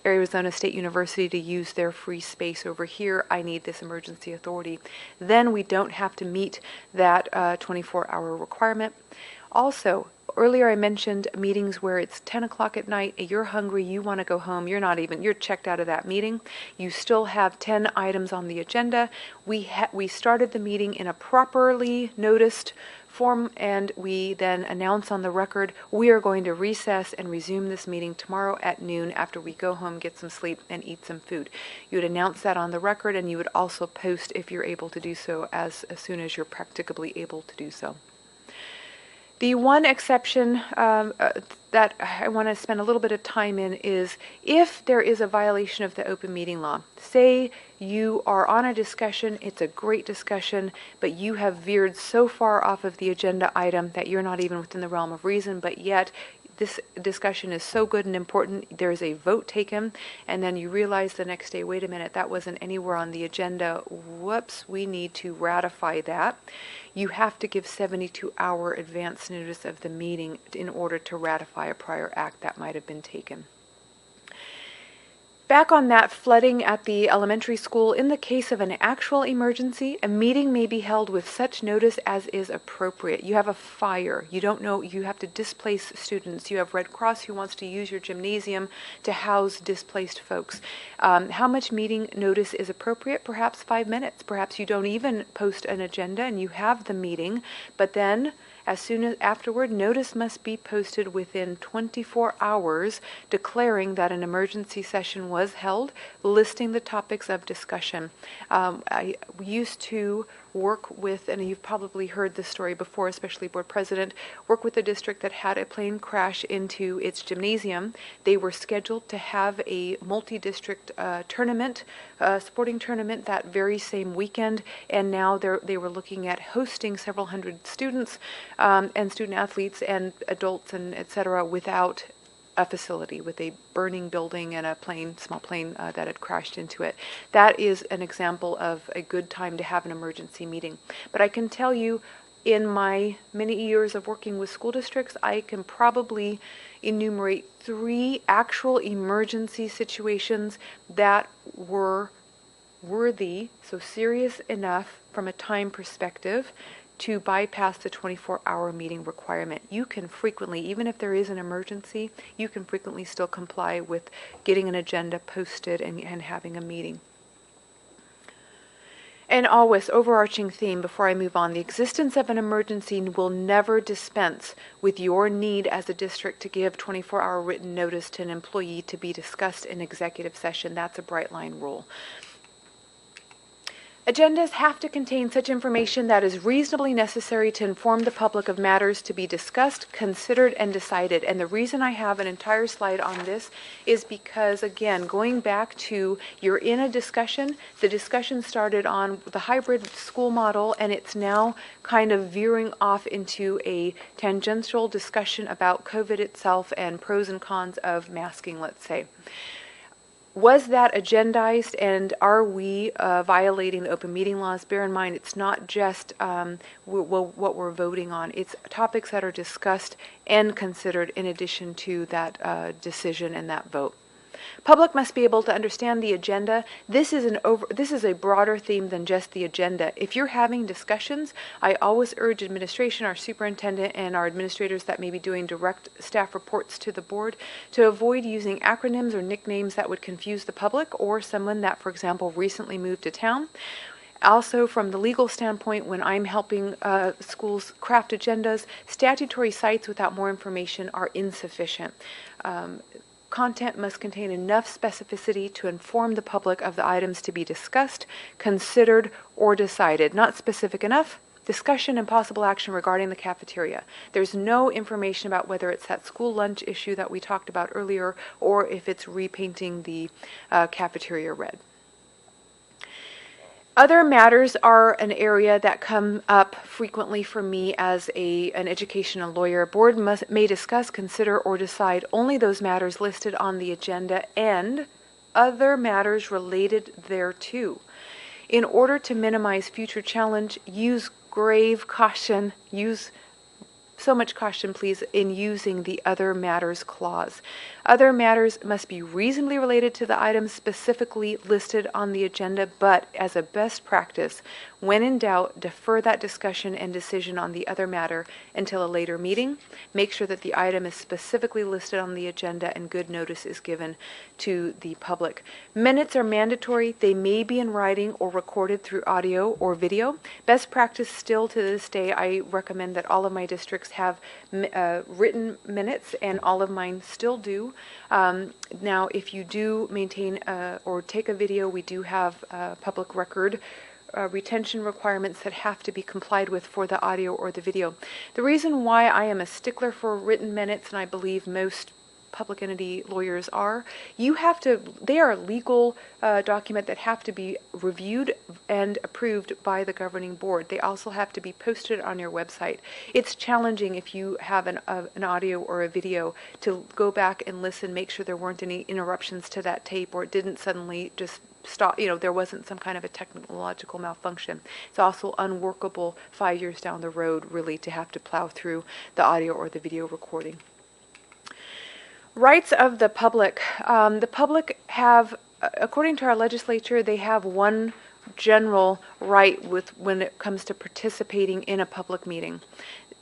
Arizona State University to use their free space over here, I need this emergency authority, then we don't have to meet that 24-hour requirement. Also, earlier I mentioned meetings where it's 10 o'clock at night, you're hungry, you want to go home, you're checked out of that meeting. You still have 10 items on the agenda. We started the meeting in a properly noticed form, and we then announce on the record, we are going to recess and resume this meeting tomorrow at noon after we go home, get some sleep, and eat some food. You would announce that on the record, and you would also post, if you're able to do so, as soon as you're practicably able to do so. The one exception that I want to spend a little bit of time in is if there is a violation of the open meeting law. Say you are on a discussion, it's a great discussion, but you have veered so far off of the agenda item that you're not even within the realm of reason, but yet this discussion is so good and important, there's a vote taken, and then you realize the next day, wait a minute, that wasn't anywhere on the agenda. Whoops, we need to ratify that. You have to give 72-hour advance notice of the meeting in order to ratify a prior act that might have been taken. Back on that flooding at the elementary school, in the case of an actual emergency, a meeting may be held with such notice as is appropriate. You have a fire. You don't know, you have to displace students. You have Red Cross who wants to use your gymnasium to house displaced folks. How much meeting notice is appropriate? Perhaps 5 minutes. Perhaps you don't even post an agenda and you have the meeting, but then as soon as afterward, notice must be posted within 24 hours declaring that an emergency session was held, listing the topics of discussion. I used to work with, and you've probably heard this story before, especially board president, work with a district that had a plane crash into its gymnasium. They were scheduled to have a multi-district tournament, sporting tournament that very same weekend, and now they were looking at hosting several hundred students and student athletes and adults and et cetera without a facility, with a burning building and a small plane that had crashed into it. That is an example of a good time to have an emergency meeting. But I can tell you, in my many years of working with school districts, I can probably enumerate 3 actual emergency situations that were worthy, so serious enough from a time perspective, to bypass the 24-hour meeting requirement. You can frequently, even if there is an emergency, you can frequently still comply with getting an agenda posted and having a meeting. And always, overarching theme before I move on, the existence of an emergency will never dispense with your need as a district to give 24-hour written notice to an employee to be discussed in executive session. That's a bright line rule. Agendas have to contain such information that is reasonably necessary to inform the public of matters to be discussed, considered, and decided. And the reason I have an entire slide on this is because, again, going back to you're in a discussion, the discussion started on the hybrid school model, and it's now kind of veering off into a tangential discussion about COVID itself and pros and cons of masking, let's say. Was that agendized, and are we violating the open meeting laws? Bear in mind, it's not just what we're voting on. It's topics that are discussed and considered in addition to that decision and that vote. Public must be able to understand the agenda. This is a broader theme than just the agenda. If you're having discussions, I always urge administration, our superintendent, and our administrators that may be doing direct staff reports to the board to avoid using acronyms or nicknames that would confuse the public or someone that, for example, recently moved to town. Also, from the legal standpoint, when I'm helping schools craft agendas, statutory cites without more information are insufficient. Content must contain enough specificity to inform the public of the items to be discussed, considered, or decided. Not specific enough, discussion and possible action regarding the cafeteria. There's no information about whether it's that school lunch issue that we talked about earlier or if it's repainting the cafeteria red. Other matters are an area that come up frequently for me as an educational lawyer. Board may discuss, consider, or decide only those matters listed on the agenda and other matters related thereto. In order to minimize future challenge, use grave caution, use so much caution, please, in using the other matters clause. Other matters must be reasonably related to the items specifically listed on the agenda, but as a best practice, when in doubt, defer that discussion and decision on the other matter until a later meeting. Make sure that the item is specifically listed on the agenda and good notice is given to the public. Minutes are mandatory. They may be in writing or recorded through audio or video. Best practice still to this day, I recommend that all of my districts have written minutes, and all of mine still do. Now, if you do maintain or take a video, we do have public record retention requirements that have to be complied with for the audio or the video. The reason why I am a stickler for written minutes, and I believe most public entity lawyers are, they are a legal document that have to be reviewed and approved by the governing board. They also have to be posted on your website. It's challenging if you have an audio or a video to go back and listen, make sure there weren't any interruptions to that tape, or it didn't suddenly just stop, there wasn't some kind of a technological malfunction. It's also unworkable 5 years down the road, really, to have to plow through the audio or the video recording. Rights of the public. The public have, according to our legislature, they have one general right when it comes to participating in a public meeting.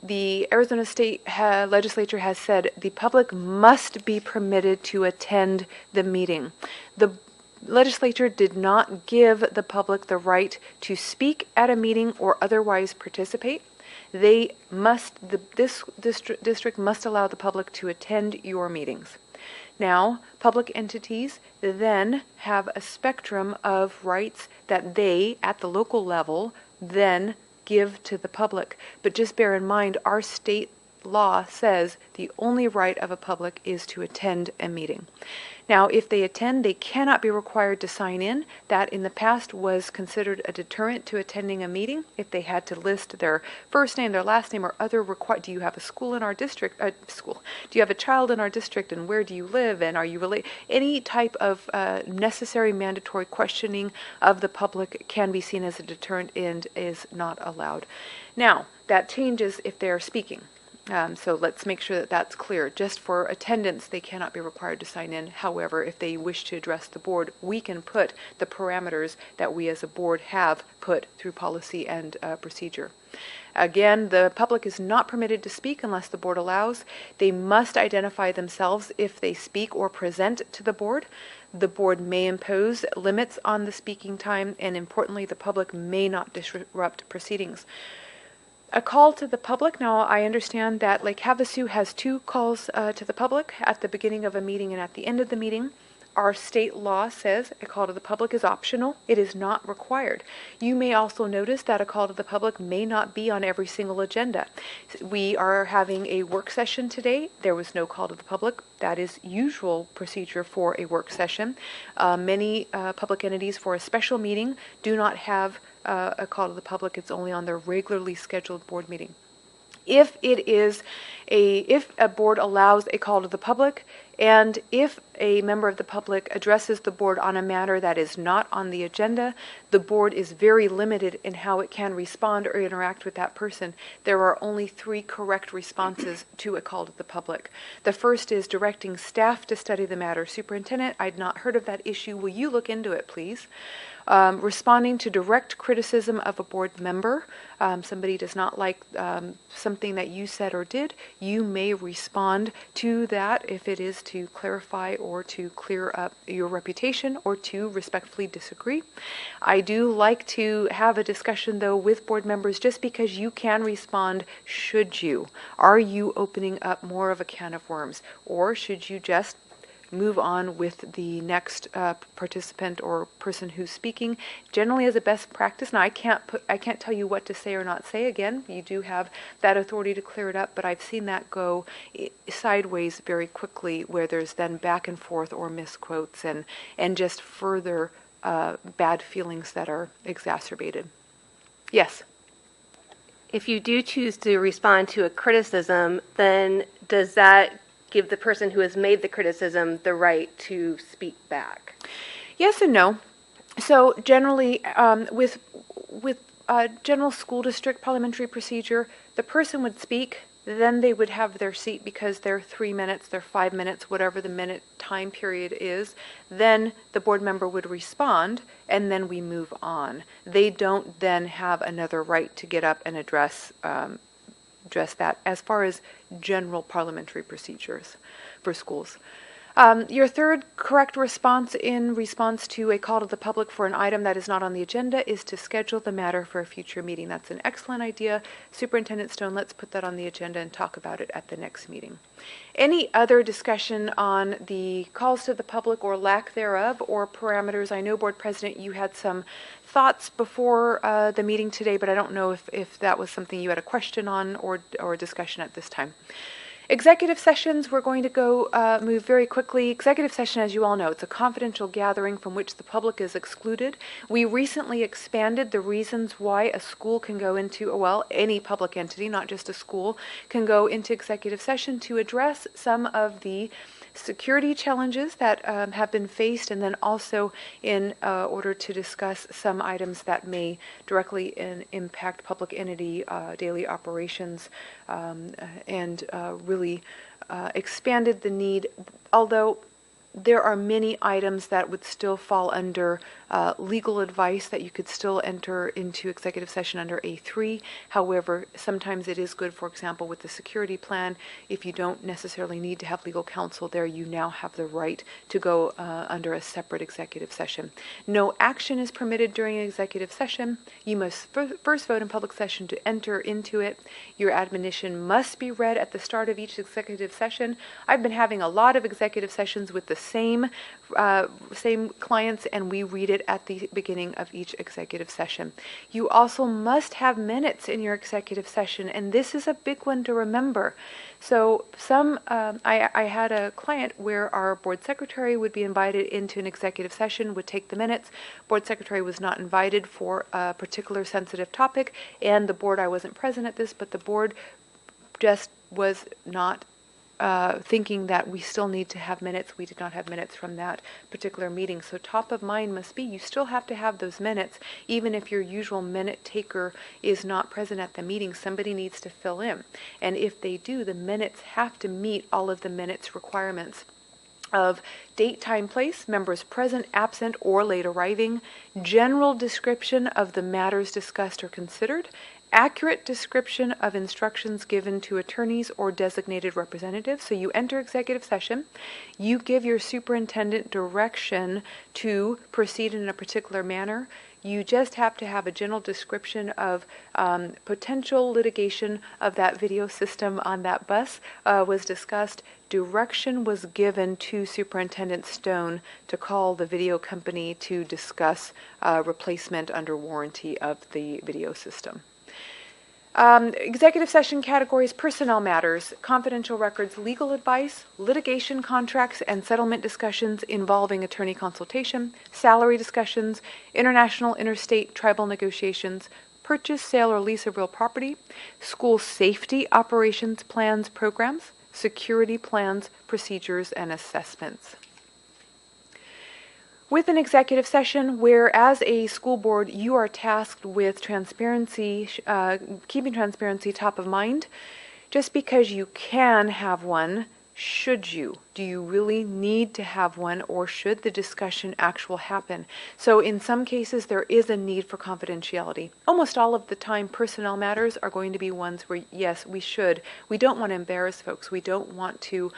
The Arizona State Legislature has said the public must be permitted to attend the meeting. The legislature did not give the public the right to speak at a meeting or otherwise participate. This district must allow the public to attend your meetings. Now, public entities then have a spectrum of rights that they, at the local level, then give to the public. But just bear in mind, our state law says the only right of a public is to attend a meeting. Now, if they attend, they cannot be required to sign in. That in the past was considered a deterrent to attending a meeting. If they had to list their first name, their last name, or other do you have a school in our district? Do you have a child in our district, and where do you live, and are you related? Any type of necessary mandatory questioning of the public can be seen as a deterrent and is not allowed. Now, that changes if they are speaking. So let's make sure that that's clear. Just for attendance, they cannot be required to sign in. However, if they wish to address the board, we can put the parameters that we as a board have put through policy and procedure. Again, the public is not permitted to speak unless the board allows. They must identify themselves if they speak or present to the board. The board may impose limits on the speaking time, and importantly, the public may not disrupt proceedings. A call to the public. Now, I understand that Lake Havasu has 2 calls to the public at the beginning of a meeting and at the end of the meeting. Our state law says a call to the public is optional. It is not required. You may also notice that a call to the public may not be on every single agenda. We are having a work session today. There was no call to the public. That is usual procedure for a work session. Many public entities for a special meeting do not have a call to the public. It's only on their regularly scheduled board meeting. If a board allows a call to the public, and if a member of the public addresses the board on a matter that is not on the agenda, the board is very limited in how it can respond or interact with that person. There are only 3 correct responses to a call to the public. The first is directing staff to study the matter. Superintendent, I'd not heard of that issue. Will you look into it, please? Responding to direct criticism of a board member. Somebody does not like something that you said or did. You may respond to that if it is to clarify or to clear up your reputation or to respectfully disagree. I do like to have a discussion, though, with board members. Just because you can respond, should you? Are you opening up more of a can of worms? Or should you just move on with the next participant or person who's speaking? Generally, as a best practice, now I can't tell you what to say or not say. Again, you do have that authority to clear it up, but I've seen that go sideways very quickly, where there's then back and forth or misquotes and just further bad feelings that are exacerbated. Yes. If you do choose to respond to a criticism, then does that give the person who has made the criticism the right to speak back? Yes and no. So generally, with general school district parliamentary procedure, the person would speak, then they would have their seat because they're 3 minutes, they're 5 minutes, whatever the minute time period is. Then the board member would respond, and then we move on. They don't then have another right to get up and address that as far as general parliamentary procedures for schools. Your third correct response in response to a call to the public for an item that is not on the agenda is to schedule the matter for a future meeting. That's an excellent idea. Superintendent Stone, let's put that on the agenda and talk about it at the next meeting. Any other discussion on the calls to the public or lack thereof or parameters? I know, Board President, you had some thoughts before the meeting today, but I don't know if that was something you had a question on or discussion at this time. Executive sessions, we're going to go move very quickly. Executive session, as you all know, it's a confidential gathering from which the public is excluded. We recently expanded the reasons why a school can go into, well, any public entity, not just a school, can go into executive session to address some of the security challenges that have been faced, and then also in order to discuss some items that may directly impact public entity daily operations, and really expanded the need, although there are many items that would still fall under legal advice that you could still enter into executive session under A3. However, sometimes it is good, for example, with the security plan, if you don't necessarily need to have legal counsel there, you now have the right to go under a separate executive session. No action is permitted during an executive session. You must first vote in public session to enter into it. Your admonition must be read at the start of each executive session. I've been having a lot of executive sessions with the same clients, and we read it at the beginning of each executive session. You also must have minutes in your executive session, and this is a big one to remember. So I had a client where our board secretary would be invited into an executive session, would take the minutes. Board secretary was not invited for a particular sensitive topic, and the board, I wasn't present at this, but the board just was not thinking that we still need to have minutes. We did not have minutes from that particular meeting. So top of mind must be, you still have to have those minutes. Even if your usual minute taker is not present at the meeting, somebody needs to fill in. And if they do, the minutes have to meet all of the minutes requirements of date, time, place, members present, absent, or late arriving, general description of the matters discussed or considered, accurate description of instructions given to attorneys or designated representatives. So you enter executive session, you give your superintendent direction to proceed in a particular manner. You just have to have a general description of potential litigation of that video system on that bus was discussed. Direction was given to Superintendent Stone to call the video company to discuss replacement under warranty of the video system. Executive session categories: personnel matters, confidential records, legal advice, litigation, contracts, and settlement discussions involving attorney consultation, salary discussions, international, interstate, tribal negotiations, purchase, sale, or lease of real property, school safety operations plans, programs, security plans, procedures, and assessments. With an executive session where, as a school board, you are tasked with transparency, keeping transparency top of mind, just because you can have one, should you? Do you really need to have one, or should the discussion actually happen? So in some cases, there is a need for confidentiality. Almost all of the time, personnel matters are going to be ones where, yes, we should. We don't want to embarrass folks. We don't want to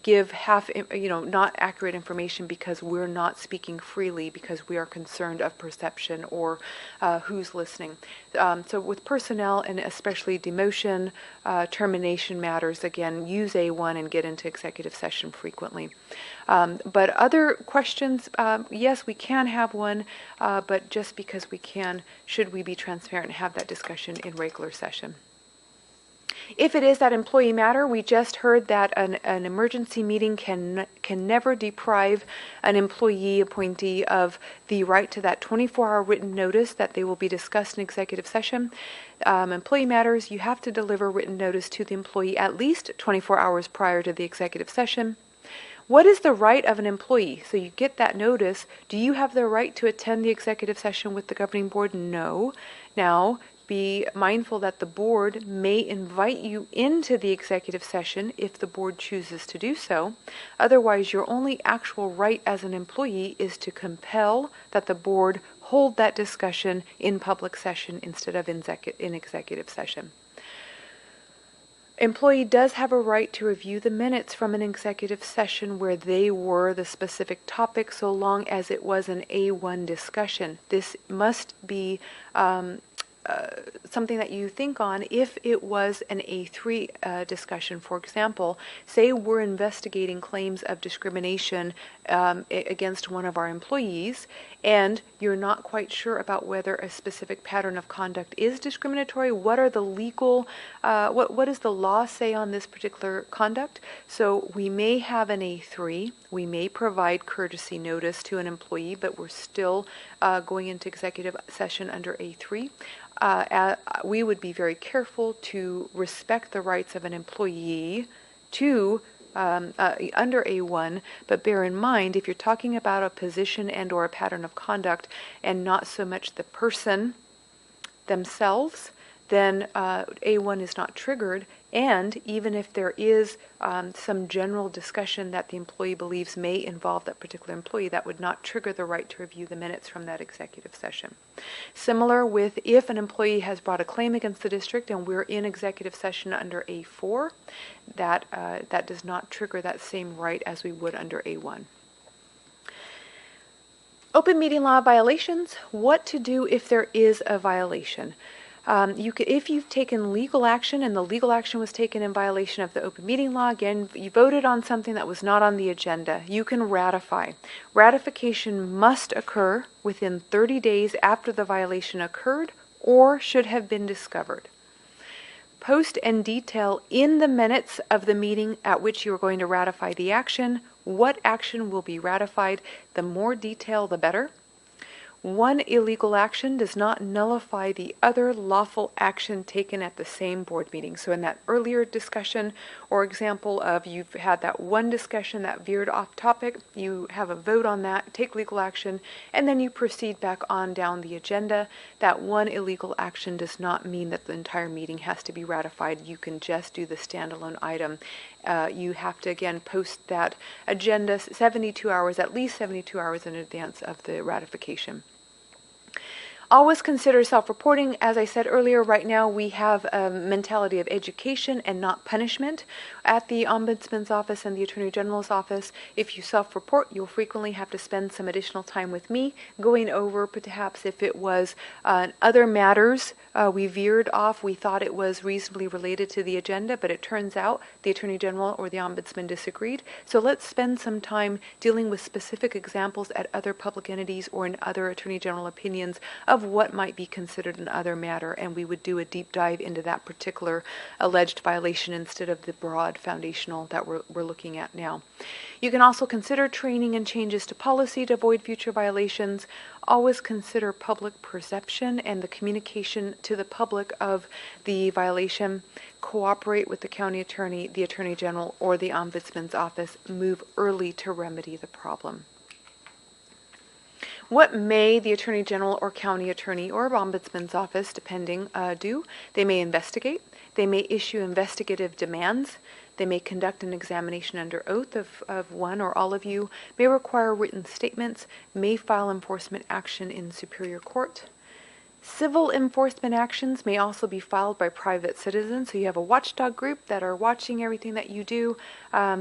give not accurate information because we're not speaking freely, because we are concerned of perception or who's listening. So with personnel, and especially demotion, termination matters, again, use A1 and get into executive session frequently. But other questions, yes, we can have one, but just because we can, should we be transparent and have that discussion in regular session? If it is that employee matter, we just heard that an emergency meeting can never deprive an employee appointee of the right to that 24-hour written notice that they will be discussed in executive session. Employee matters, you have to deliver written notice to the employee at least 24 hours prior to the executive session. What is the right of an employee? So you get that notice. Do you have the right to attend the executive session with the governing board? No. Now, be mindful that the board may invite you into the executive session if the board chooses to do so. Otherwise, your only actual right as an employee is to compel that the board hold that discussion in public session instead of in executive session. Employee does have a right to review the minutes from an executive session where they were the specific topic, so long as it was an A1 discussion. This must be something that you think on if it was an A3 discussion. For example, say we're investigating claims of discrimination against one of our employees, and you're not quite sure about whether a specific pattern of conduct is discriminatory. What are the legal, what does the law say on this particular conduct? So we may have an A3, we may provide courtesy notice to an employee, but we're still going into executive session under A3. We would be very careful to respect the rights of an employee to under A1, but bear in mind, if you're talking about a position and or a pattern of conduct and not so much the person themselves, then A1 is not triggered. And even if there is some general discussion that the employee believes may involve that particular employee, that would not trigger the right to review the minutes from that executive session. Similar with if an employee has brought a claim against the district and we're in executive session under A4, that does not trigger that same right as we would under A1. Open meeting law violations. What to do if there is a violation. If you've taken legal action and the legal action was taken in violation of the open meeting law, again, you voted on something that was not on the agenda, you can ratify. Ratification must occur within 30 days after the violation occurred or should have been discovered. Post and detail in the minutes of the meeting at which you are going to ratify the action what action will be ratified. The more detail, the better. One illegal action does not nullify the other lawful action taken at the same board meeting. So in that earlier discussion or example of you've had that one discussion that veered off topic, you have a vote on that, take legal action, and then you proceed back on down the agenda. That one illegal action does not mean that the entire meeting has to be ratified. You can just do the standalone item. You have to, again, post that agenda 72 hours, at least 72 hours in advance of the ratification. Always consider self-reporting. As I said earlier, right now we have a mentality of education and not punishment. At the Ombudsman's office and the Attorney General's office, if you self-report, you'll frequently have to spend some additional time with me going over perhaps if it was other matters we veered off. We thought it was reasonably related to the agenda, but it turns out the Attorney General or the Ombudsman disagreed. So let's spend some time dealing with specific examples at other public entities or in other Attorney General opinions of what might be considered an other matter, and we would do a deep dive into that particular alleged violation instead of the broad foundational that we're looking at now. You can also consider training and changes to policy to avoid future violations. Always consider public perception and the communication to the public of the violation. Cooperate with the county attorney, the Attorney General, or the Ombudsman's office. Move early to remedy the problem. What may the Attorney General or County Attorney or Ombudsman's Office, depending, do? They may investigate. They may issue investigative demands. They may conduct an examination under oath of one or all of you, may require written statements, may file enforcement action in Superior Court. Civil enforcement actions may also be filed by private citizens. So you have a watchdog group that are watching everything that you do.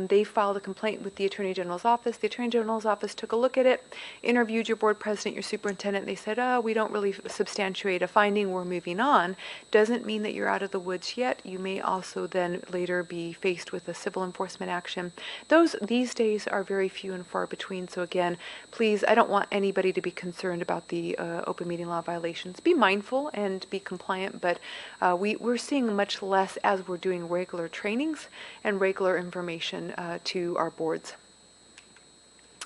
They filed a complaint with the Attorney General's office. The Attorney General's office took a look at it, interviewed your board president, your superintendent. They said, we don't really substantiate a finding. We're moving on. Doesn't mean that you're out of the woods yet. You may also then later be faced with a civil enforcement action. These days are very few and far between. So again, please, I don't want anybody to be concerned about the open meeting law violations. Be mindful and be compliant, but we're seeing much less as we're doing regular trainings and regular information to our boards.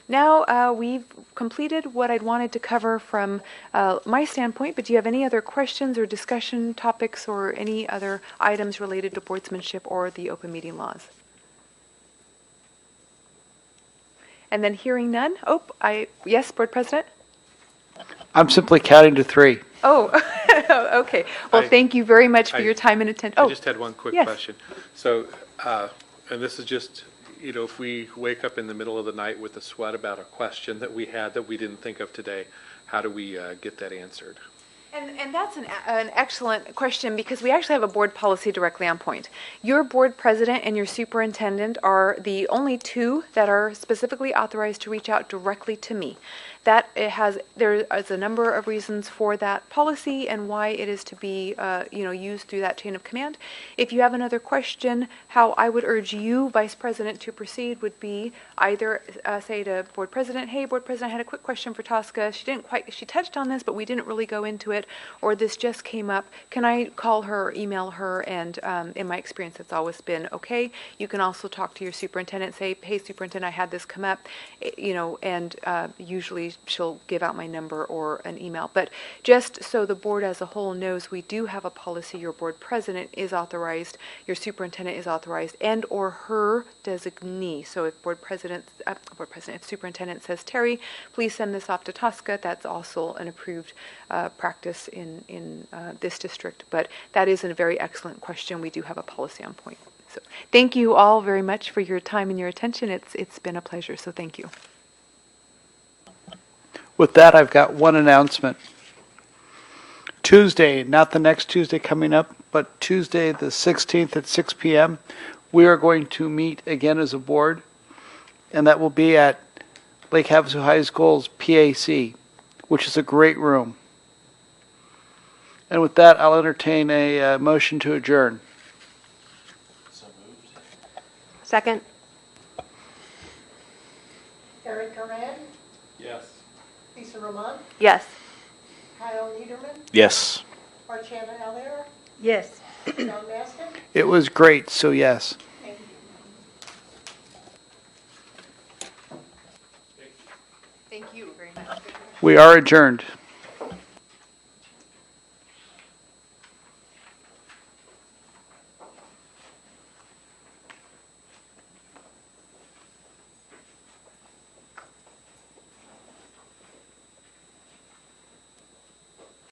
Now we've completed what I'd wanted to cover from my standpoint, but do you have any other questions or discussion topics or any other items related to boardsmanship or the open meeting laws? And then hearing none, yes, Board President? I'm simply counting to 3. Oh, Okay. Well, I- thank you very much for I- your time and attention. I just had one quick yes. question. So, and this is just, if we wake up in the middle of the night with a sweat about a question that we had that we didn't think of today, how do we get that answered? And that's an excellent question because we actually have a board policy directly on point. Your board president and your superintendent are the only two that are specifically authorized to reach out directly to me. There is a number of reasons for that policy and why it is to be used through that chain of command. If you have another question, how I would urge you, Vice President, to proceed would be either say to Board President, hey, Board President, I had a quick question for Tosca. She touched on this, but we didn't really go into it, or this just came up. Can I call her or email her? And in my experience, it's always been okay. You can also talk to your superintendent, say, hey, superintendent, I had this come up, and usually she'll give out my number or an email. But just so the board as a whole knows, we do have a policy. Your board president is authorized, your superintendent is authorized, and or her designee. So if if superintendent says, Terry, please send this off to Tosca, that's also an approved practice in this district. But that is a very excellent question. We do have a policy on point. So thank you all very much for your time and your attention. It's been a pleasure. So thank you. With that, I've got one announcement. Tuesday, not the next Tuesday coming up, but Tuesday the 16th at 6 p.m., we are going to meet again as a board, and that will be at Lake Havasu High School's PAC, which is a great room. And with that, I'll entertain a motion to adjourn. Second? Eric Duran, Yes. Lisa Roman, Yes. Kyle Niederman, Yes. Marchana Elliar, Yes. John Maston. It was great, so yes. Thank you. Thank you very much. We are adjourned.